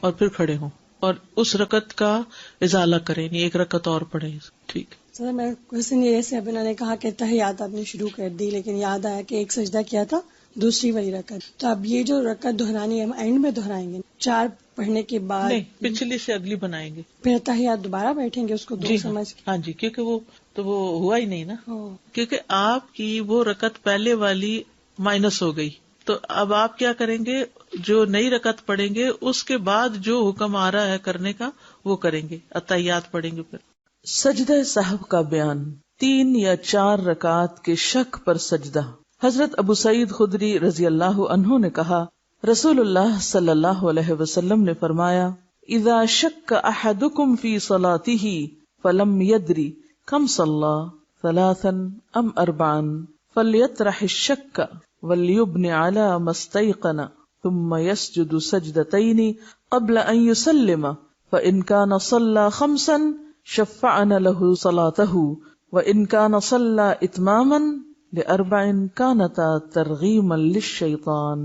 اور پھر کھڑے ہوں اور اس رکعت کا ازالہ کریں، 1 رکعت اور پڑھیں. ٹھیک. سر میں کوشچن یہ ہے، ابھی نے کہا کہ اتحیات آپ نے شروع کر دی لیکن یاد آیا کہ 1 سجدہ کیا تھا دوسری والی رکعت، تو اب یہ جو رکعت دہرانی ہے ہم اینڈ میں دہرائیں گے 4 پڑھنے کے بعد؟ نہیں، پچھلی سے اگلی بنائیں گے، پھر اتحیات دوبارہ بیٹھیں گے اس کو 2 سمجھ کے. ہاں جی، کیونکہ وہ تو وہ ہوا ہی نہیں نا، کیونکہ آپ کی وہ رکعت پہلے والی مائنس ہو گئی. تو اب آپ کیا کریں گے، جو نئی رکعت پڑھیں گے اس کے بعد جو حکم آ رہا ہے کرنے کا وہ کریں گے، اتحیات پڑھیں گے. پھر سجدہ صاحب کا بیان. 3 یا 4 رکعات کے شک پر سجدہ. حضرت ابو سعید خدری رضی اللہ عنہ نے کہا، رسول اللہ صلی اللہ علیہ وسلم نے فرمایا، اذا شک احدکم فی صلاتہ فلم یدری کم صلی 3 ام 4 فلیطرح الشک ولیبن علی ما استیقن ثم یسجد سجدتین قبل ان یسلم فان کان صلی 5 شفعنا له صلاته وان کان صلی اتماما ل4 كانتا ترغیما للشیطان.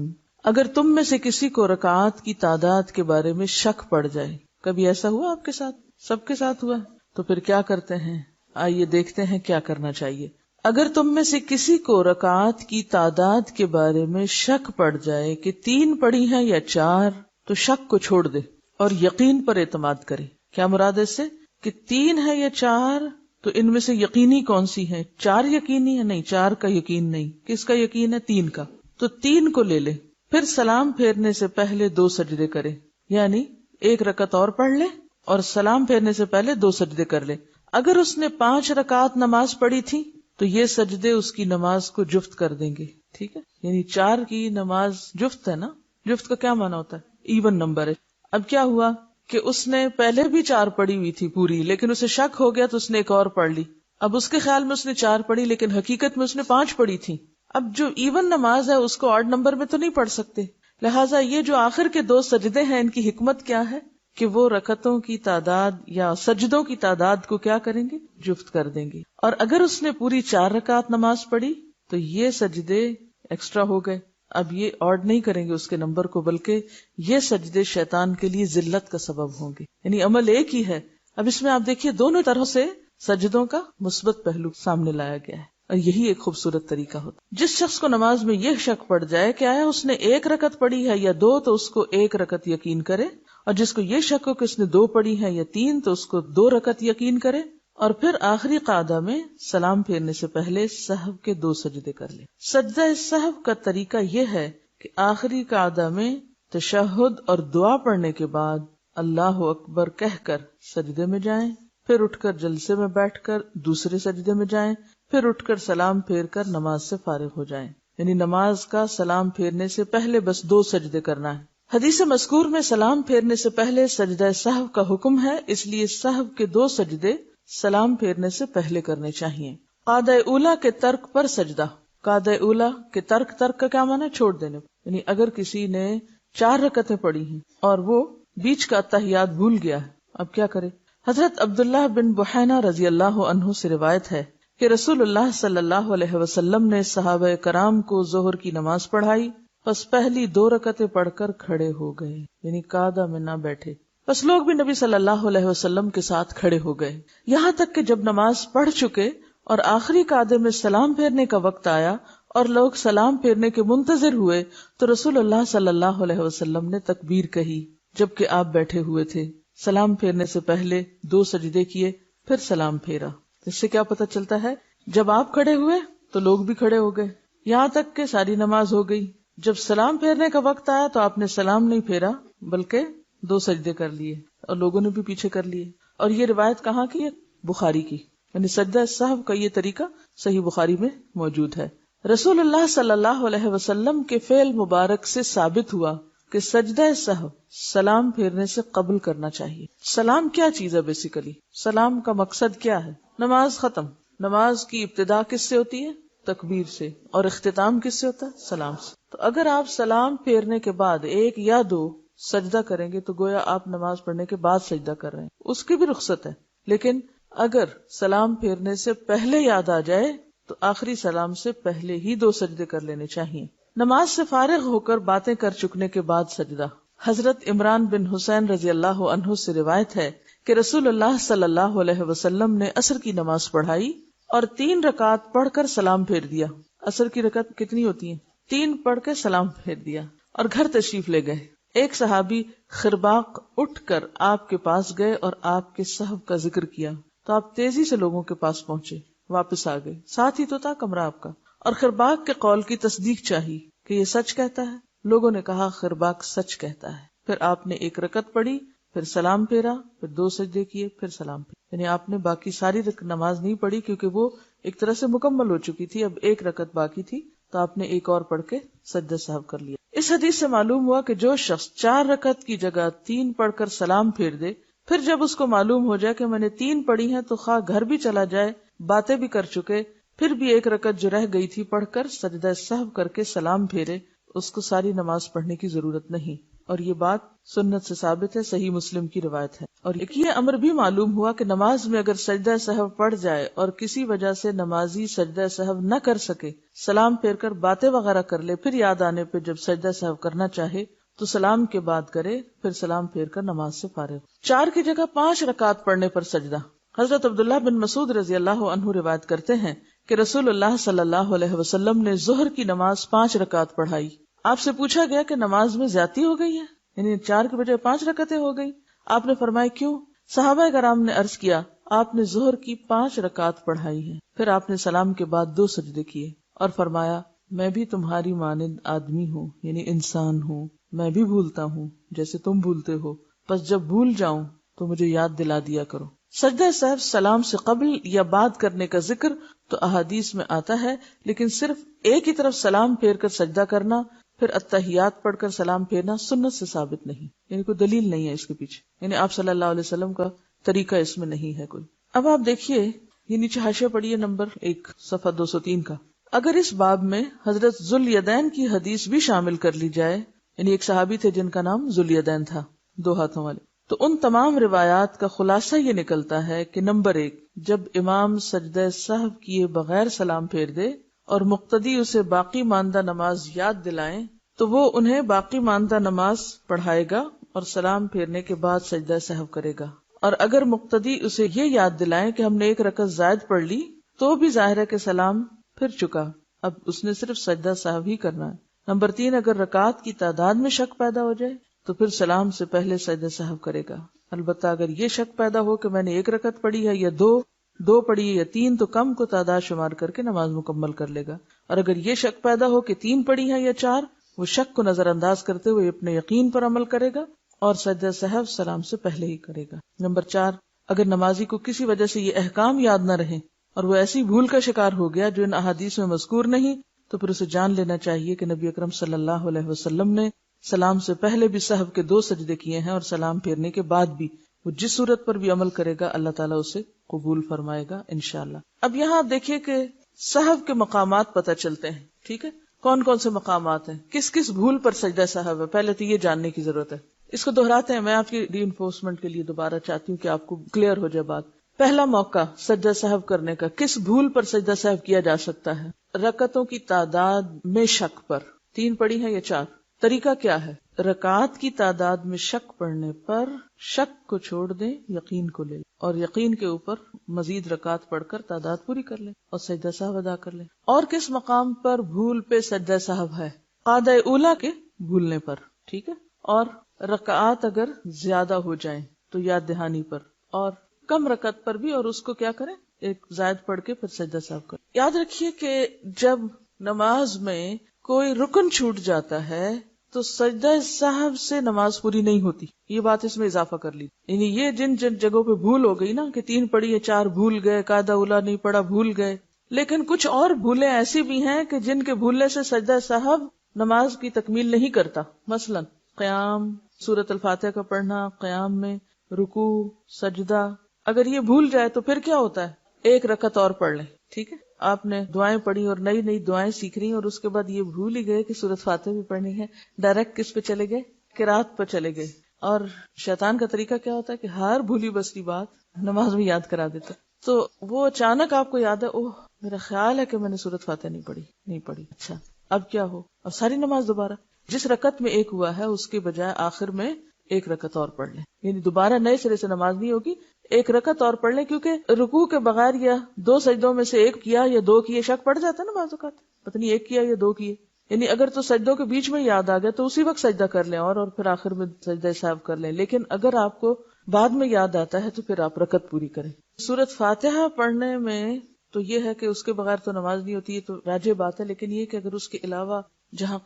اگر تم میں سے کسی کو رکعات کی تعداد کے بارے میں شک پڑ جائے، کبھی ایسا ہوا آپ کے ساتھ؟ سب کے ساتھ ہوا؟ تو پھر کیا کرتے ہیں؟ آئیے دیکھتے ہیں کیا کرنا چاہیے. اگر تم میں سے کسی کو رکعات کی تعداد کے بارے میں شک پڑ جائے کہ 3 پڑھی ہیں یا 4، تو شک کو چھوڑ دے اور یقین پر اعتماد کرے. کیا مراد اس سے کہ 3 ہے یا 4، تو ان میں سے یقینی کون سی ہے؟ 4 یقینی ہے؟ نہیں، 4 کا یقین نہیں. کس کا یقین ہے؟ 3 کا. تو 3 کو لے لے. پھر سلام پھیرنے سے پہلے 2 سجدے کرے، یعنی 1 رکعت اور پڑھ لے اور سلام پھیرنے سے پہلے 2 سجدے کر لے. اگر اس نے 5 رکعات نماز پڑھی تھی تو یہ سجدے اس کی نماز کو جفت کر دیں گے. ٹھیک ہے، یعنی 4 کی نماز جفت ہے نا. جفت کا کیا معنی ہوتا ہے؟ ایون نمبر ہے. اب کیا ہوا کہ اس نے پہلے بھی 4 پڑھی ہوئی تھی پوری، لیکن اسے شک ہو گیا تو اس نے 1 اور پڑھ لی. اب اس کے خیال میں اس نے 4 پڑھی لیکن حقیقت میں اس نے 5 پڑھی تھی. اب جو ایون نماز ہے اس کو آڈ نمبر میں تو نہیں پڑھ سکتے، لہٰذا یہ جو آخر کے 2 سجدے ہیں ان کی حکمت کیا ہے کہ وہ رکعتوں کی تعداد یا سجدوں کی تعداد کو کیا کریں گے؟ جفت کر دیں گے. اور اگر اس نے پوری 4 رکعت نماز پڑھی تو یہ سجدے ایکسٹرا ہو گئے. اب یہ آڈ نہیں کریں گے اس کے نمبر کو، بلکہ یہ سجدے شیطان کے لیے ذلت کا سبب ہوں گے. یعنی عمل ایک ہی ہے. اب اس میں آپ دیکھیے دونوں طرح سے سجدوں کا مثبت پہلو سامنے لایا گیا ہے، اور یہی ایک خوبصورت طریقہ ہوتا ہے. جس شخص کو نماز میں یہ شک پڑ جائے کہ آیا اس نے 1 رکعت پڑھی ہے یا 2، تو اس کو 1 رکعت یقین کرے اور جس کو یہ شک ہو کہ اس نے 2 پڑھی ہیں یا 3 تو اس کو 2 رکعت یقین کرے، اور پھر آخری قعدہ میں سلام پھیرنے سے پہلے سہو کے 2 سجدے کر لے۔ سجدہ سہو کا طریقہ یہ ہے کہ آخری قعدہ میں تشہد اور دعا پڑھنے کے بعد اللہ اکبر کہہ کر سجدے میں جائیں، پھر اٹھ کر جلسے میں بیٹھ کر دوسرے سجدے میں جائیں، پھر اٹھ کر سلام پھیر کر نماز سے فارغ ہو جائیں۔ یعنی نماز کا سلام پھیرنے سے پہلے بس 2 سجدے کرنا ہے۔ حدیث مذکور میں سلام پھیرنے سے پہلے سجدہ سہو کا حکم ہے، اس لیے سہو کے 2 سجدے سلام پھیرنے سے پہلے کرنے چاہیے۔ قعدہ اولا کے ترک پر سجدہ۔ قعدہ اولا کے ترک کا کیا معنی ہے؟ چھوڑ دینے۔ یعنی اگر کسی نے 4 رکعتیں پڑھی ہیں اور وہ بیچ کا اتحیات بھول گیا ہے، اب کیا کرے؟ حضرت عبداللہ بن بحینہ رضی اللہ عنہ سے روایت ہے کہ رسول اللہ صلی اللہ علیہ وسلم نے صحابہ کرام کو ظہر کی نماز پڑھائی، پس پہلی 2 رکعتیں پڑھ کر کھڑے ہو گئے، یعنی قعدہ میں نہ بیٹھے۔ پس لوگ بھی نبی صلی اللہ علیہ وسلم کے ساتھ کھڑے ہو گئے، یہاں تک کہ جب نماز پڑھ چکے اور آخری قعدے میں سلام پھیرنے کا وقت آیا اور لوگ سلام پھیرنے کے منتظر ہوئے تو رسول اللہ صلی اللہ علیہ وسلم نے تکبیر کہی جبکہ آپ بیٹھے ہوئے تھے، سلام پھیرنے سے پہلے 2 سجدے کیے، پھر سلام پھیرا۔ اس سے کیا پتہ چلتا ہے؟ جب آپ کھڑے ہوئے تو لوگ بھی کھڑے ہو گئے، یہاں تک کہ ساری نماز ہو گئی۔ جب سلام پھیرنے کا وقت آیا تو آپ نے سلام نہیں پھیرا بلکہ 2 سجدے کر لیے اور لوگوں نے بھی پیچھے کر لیے۔ اور یہ روایت کہاں کی ہے؟ بخاری کی، یعنی سجدہ سہو کا یہ طریقہ صحیح بخاری میں موجود ہے۔ رسول اللہ صلی اللہ علیہ وسلم کے فعل مبارک سے ثابت ہوا کہ سجدہ سہو سلام پھیرنے سے قبل کرنا چاہیے۔ سلام کیا چیز ہے؟ بیسیکلی سلام کا مقصد کیا ہے؟ نماز ختم، نماز کی ابتدا کس سے ہوتی ہے؟ تکبیر سے، اور اختتام کس سے ہوتا ہے؟ سلام سے۔ تو اگر آپ سلام پھیرنے کے بعد 1 یا 2 سجدہ کریں گے تو گویا آپ نماز پڑھنے کے بعد سجدہ کر رہے ہیں، اس کی بھی رخصت ہے۔ لیکن اگر سلام پھیرنے سے پہلے یاد آ جائے تو آخری سلام سے پہلے ہی 2 سجدے کر لینے چاہیے۔ نماز سے فارغ ہو کر باتیں کر چکنے کے بعد سجدہ۔ حضرت عمران بن حسین رضی اللہ عنہ سے روایت ہے کہ رسول اللہ صلی اللہ علیہ وسلم نے عصر کی نماز پڑھائی اور 3 رکعت پڑھ کر سلام پھیر دیا۔ عصر کی رکعت کتنی ہوتی ہیں؟ 3 پڑھ کے سلام پھیر دیا اور گھر تشریف لے گئے۔ ایک صحابی خرباق اٹھ کر آپ کے پاس گئے اور آپ کے صحب کا ذکر کیا تو آپ تیزی سے لوگوں کے پاس پہنچے، واپس آ گئے، ساتھ ہی تو تھا کمرہ آپ کا، اور خرباق کے قول کی تصدیق چاہی کہ یہ سچ کہتا ہے۔ لوگوں نے کہا خرباق سچ کہتا ہے۔ پھر آپ نے 1 رکعت پڑھی، پھر سلام پھیرا، پھر 2 سجدے کیے، پھر سلام پھیرا۔ یعنی آپ نے باقی ساری نماز نہیں پڑھی کیونکہ وہ ایک طرح سے مکمل ہو چکی تھی، اب 1 رکعت باقی تھی تو آپ نے 1 اور پڑھ کے سجدہ سہو کر لیا۔ اس حدیث سے معلوم ہوا کہ جو شخص 4 رکعت کی جگہ 3 پڑھ کر سلام پھیر دے، پھر جب اس کو معلوم ہو جائے کہ میں نے 3 پڑھی ہیں تو خواہ گھر بھی چلا جائے، باتیں بھی کر چکے، پھر بھی 1 رکعت جو رہ گئی تھی پڑھ کر سجدہ سہو کر کے سلام پھیرے، اس کو ساری نماز پڑھنے کی ضرورت نہیں۔ اور یہ بات سنت سے ثابت ہے، صحیح مسلم کی روایت ہے۔ اور ایک یہ امر بھی معلوم ہوا کہ نماز میں اگر سجدہ سہو پڑھ جائے اور کسی وجہ سے نمازی سجدہ سہو نہ کر سکے، سلام پھیر کر باتیں وغیرہ کر لے، پھر یاد آنے پہ جب سجدہ سہو کرنا چاہے تو سلام کے بعد کرے، پھر سلام پھیر کر نماز سے فارغ۔ 4 کی جگہ 5 رکعت پڑھنے پر سجدہ۔ حضرت عبداللہ بن مسعود رضی اللہ عنہ روایت کرتے ہیں کہ رسول اللہ صلی اللہ علیہ وسلم نے ظہر کی نماز 5 رکعت پڑھائی۔ آپ سے پوچھا گیا کہ نماز میں زیادتی ہو گئی ہے، یعنی 4 کی بجائے 5 رکعتیں ہو گئی؟ آپ نے فرمایا کیوں؟ صحابہ کرام نے عرض کیا آپ نے ظہر کی 5 رکعت پڑھائی ہیں، پھر آپ نے سلام کے بعد 2 سجدے کیے اور فرمایا میں بھی تمہاری مانند آدمی ہوں، یعنی انسان ہوں، میں بھی بھولتا ہوں جیسے تم بھولتے ہو، بس جب بھول جاؤں تو مجھے یاد دلا دیا کرو۔ سجدہ سہو سلام سے قبل یا بعد کرنے کا ذکر تو احادیث میں آتا ہے، لیکن صرف ایک ہی طرف سلام پھیر کر سجدہ کرنا پھر اتحیات پڑھ کر سلام پھیرنا سنت سے ثابت نہیں، یعنی کوئی دلیل نہیں ہے اس کے پیچھے، یعنی آپ صلی اللہ علیہ وسلم کا طریقہ اس میں نہیں ہے کوئی۔ اب آپ دیکھیے یہ نیچے حاشیہ پڑھیے نمبر 1 صفحہ 203 کا۔ اگر اس باب میں حضرت ذوالیدین کی حدیث بھی شامل کر لی جائے، یعنی ایک صحابی تھے جن کا نام ذوالیدین تھا، 2 ہاتھوں والے، تو ان تمام روایات کا خلاصہ یہ نکلتا ہے کہ نمبر 1، جب امام سجدہ سہو کیے بغیر سلام پھیر دے اور مقتدی اسے باقی ماندہ نماز یاد دلائیں تو وہ انہیں باقی ماندہ نماز پڑھائے گا اور سلام پھیرنے کے بعد سجدہ سہو کرے گا، اور اگر مقتدی اسے یہ یاد دلائیں کہ ہم نے 1 رکعت زائد پڑھ لی تو بھی ظاہر ہے کہ سلام پھر چکا، اب اس نے صرف سجدہ سہو ہی کرنا ہے۔ نمبر 3، اگر رکعات کی تعداد میں شک پیدا ہو جائے تو پھر سلام سے پہلے سجدہ سہو کرے گا. البتہ اگر یہ شک پیدا ہو کہ میں نے 1 رکعت پڑھی ہے یا دو پڑھی ہے یا 3 تو کم کو تعداد شمار کر کے نماز مکمل کر لے گا. اور اگر یہ شک پیدا ہو کہ 3 پڑھی ہے یا 4، وہ شک کو نظر انداز کرتے ہوئے اپنے یقین پر عمل کرے گا اور سجدہ سہو سلام سے پہلے ہی کرے گا. نمبر 4، اگر نمازی کو کسی وجہ سے یہ احکام یاد نہ رہے اور وہ ایسی بھول کا شکار ہو گیا جو ان احادیث میں مذکور نہیں، تو پھر اسے جان لینا چاہیے کہ نبی اکرم صلی اللہ علیہ وسلم نے سلام سے پہلے بھی سہو کے 2 سجدے کیے ہیں، اور سلام پھیرنے کے بعد بھی. وہ جس صورت پر بھی عمل کرے گا اللہ تعالیٰ اسے قبول فرمائے گا انشاءاللہ. اب یہاں دیکھیے کہ سہو کے مقامات پتہ چلتے ہیں. ٹھیک ہے، کون کون سے مقامات ہیں، کس کس بھول پر سجدہ سہو ہے، پہلے تو یہ جاننے کی ضرورت ہے. اس کو دہراتے ہیں، میں آپ کی ری انفورسمنٹ کے لیے دوبارہ چاہتی ہوں کہ آپ کو کلیئر ہو جائے بات. پہلا موقع سجدہ سہو کرنے کا، کس بھول پر سجدہ سہو کیا جا سکتا ہے؟ رکعتوں کی تعداد میں شک پر. 3 پڑھی ہے یا 4؟ طریقہ کیا ہے؟ رکعات کی تعداد میں شک پڑنے پر شک کو چھوڑ دیں، یقین کو لے لیں، اور یقین کے اوپر مزید رکعات پڑھ کر تعداد پوری کر لیں اور سجدہ سہو ادا کر لیں. اور کس مقام پر بھول پہ سجدہ سہو ہے؟ قاعدہ اولیٰ کے بھولنے پر. ٹھیک ہے، اور رکعات اگر زیادہ ہو جائیں تو یاد دہانی پر، اور کم رکعت پر بھی، اور اس کو کیا کریں، ایک زائد پڑھ کے پھر سجدہ سہو کریں. یاد رکھیے کہ جب نماز میں کوئی رکن چھوٹ جاتا ہے تو سجدہ سہو سے نماز پوری نہیں ہوتی. یہ بات اس میں اضافہ کر لی. یعنی یہ جن جگہوں پہ بھول ہو گئی نا کہ 3 پڑھی ہے 4 بھول گئے، قاعدہ اولیٰ نہیں پڑھا بھول گئے، لیکن کچھ اور بھولیں ایسی بھی ہیں کہ جن کے بھولنے سے سجدہ سہو نماز کی تکمیل نہیں کرتا. مثلا قیام، سورۃ الفاتحہ کا پڑھنا قیام میں، رکوع، سجدہ، اگر یہ بھول جائے تو پھر کیا ہوتا ہے، 1 رکعت اور پڑھ لیں. ٹھیک ہے، آپ نے دعائیں پڑھی اور نئی دعائیں سیکھ رہی اور اس کے بعد یہ بھول ہی گئے کہ سورۃ فاتحہ بھی پڑھنی ہے، ڈائریکٹ کس پہ چلے گئے، قرات پہ چلے گئے. اور شیطان کا طریقہ کیا ہوتا ہے کہ ہر بھولی بستی بات نماز میں یاد کرا دیتا. تو وہ اچانک آپ کو یاد ہے، اوہ میرا خیال ہے کہ میں نے سورۃ فاتحہ نہیں پڑھی. اچھا اب کیا ہو، اب ساری نماز دوبارہ جس رکعت میں 1 ہوا ہے اس کے بجائے آخر میں 1 رکعت اور پڑھ لیں. یعنی دوبارہ نئے سرے سے نماز نہیں ہوگی، 1 رکعت اور پڑھ لیں، کیونکہ رکوع کے بغیر یا 2 سجدوں میں سے 1 کیا یا 2 کیے، شک پڑ جاتا ہے نا بعض اوقات، پتہ نہیں 1 کیا یا 2 کیے. یعنی اگر تو سجدوں کے بیچ میں یاد آ گیا تو اسی وقت سجدہ کر لیں اور پھر آخر میں سجدہ سہو کر لیں. لیکن اگر آپ کو بعد میں یاد آتا ہے تو پھر آپ رکعت پوری کریں. سورۃ فاتحہ پڑھنے میں تو یہ ہے کہ اس کے بغیر تو نماز نہیں ہوتی، یہ تو راجح بات ہے. لیکن یہ کہ اگر اس کے علاوہ جہاں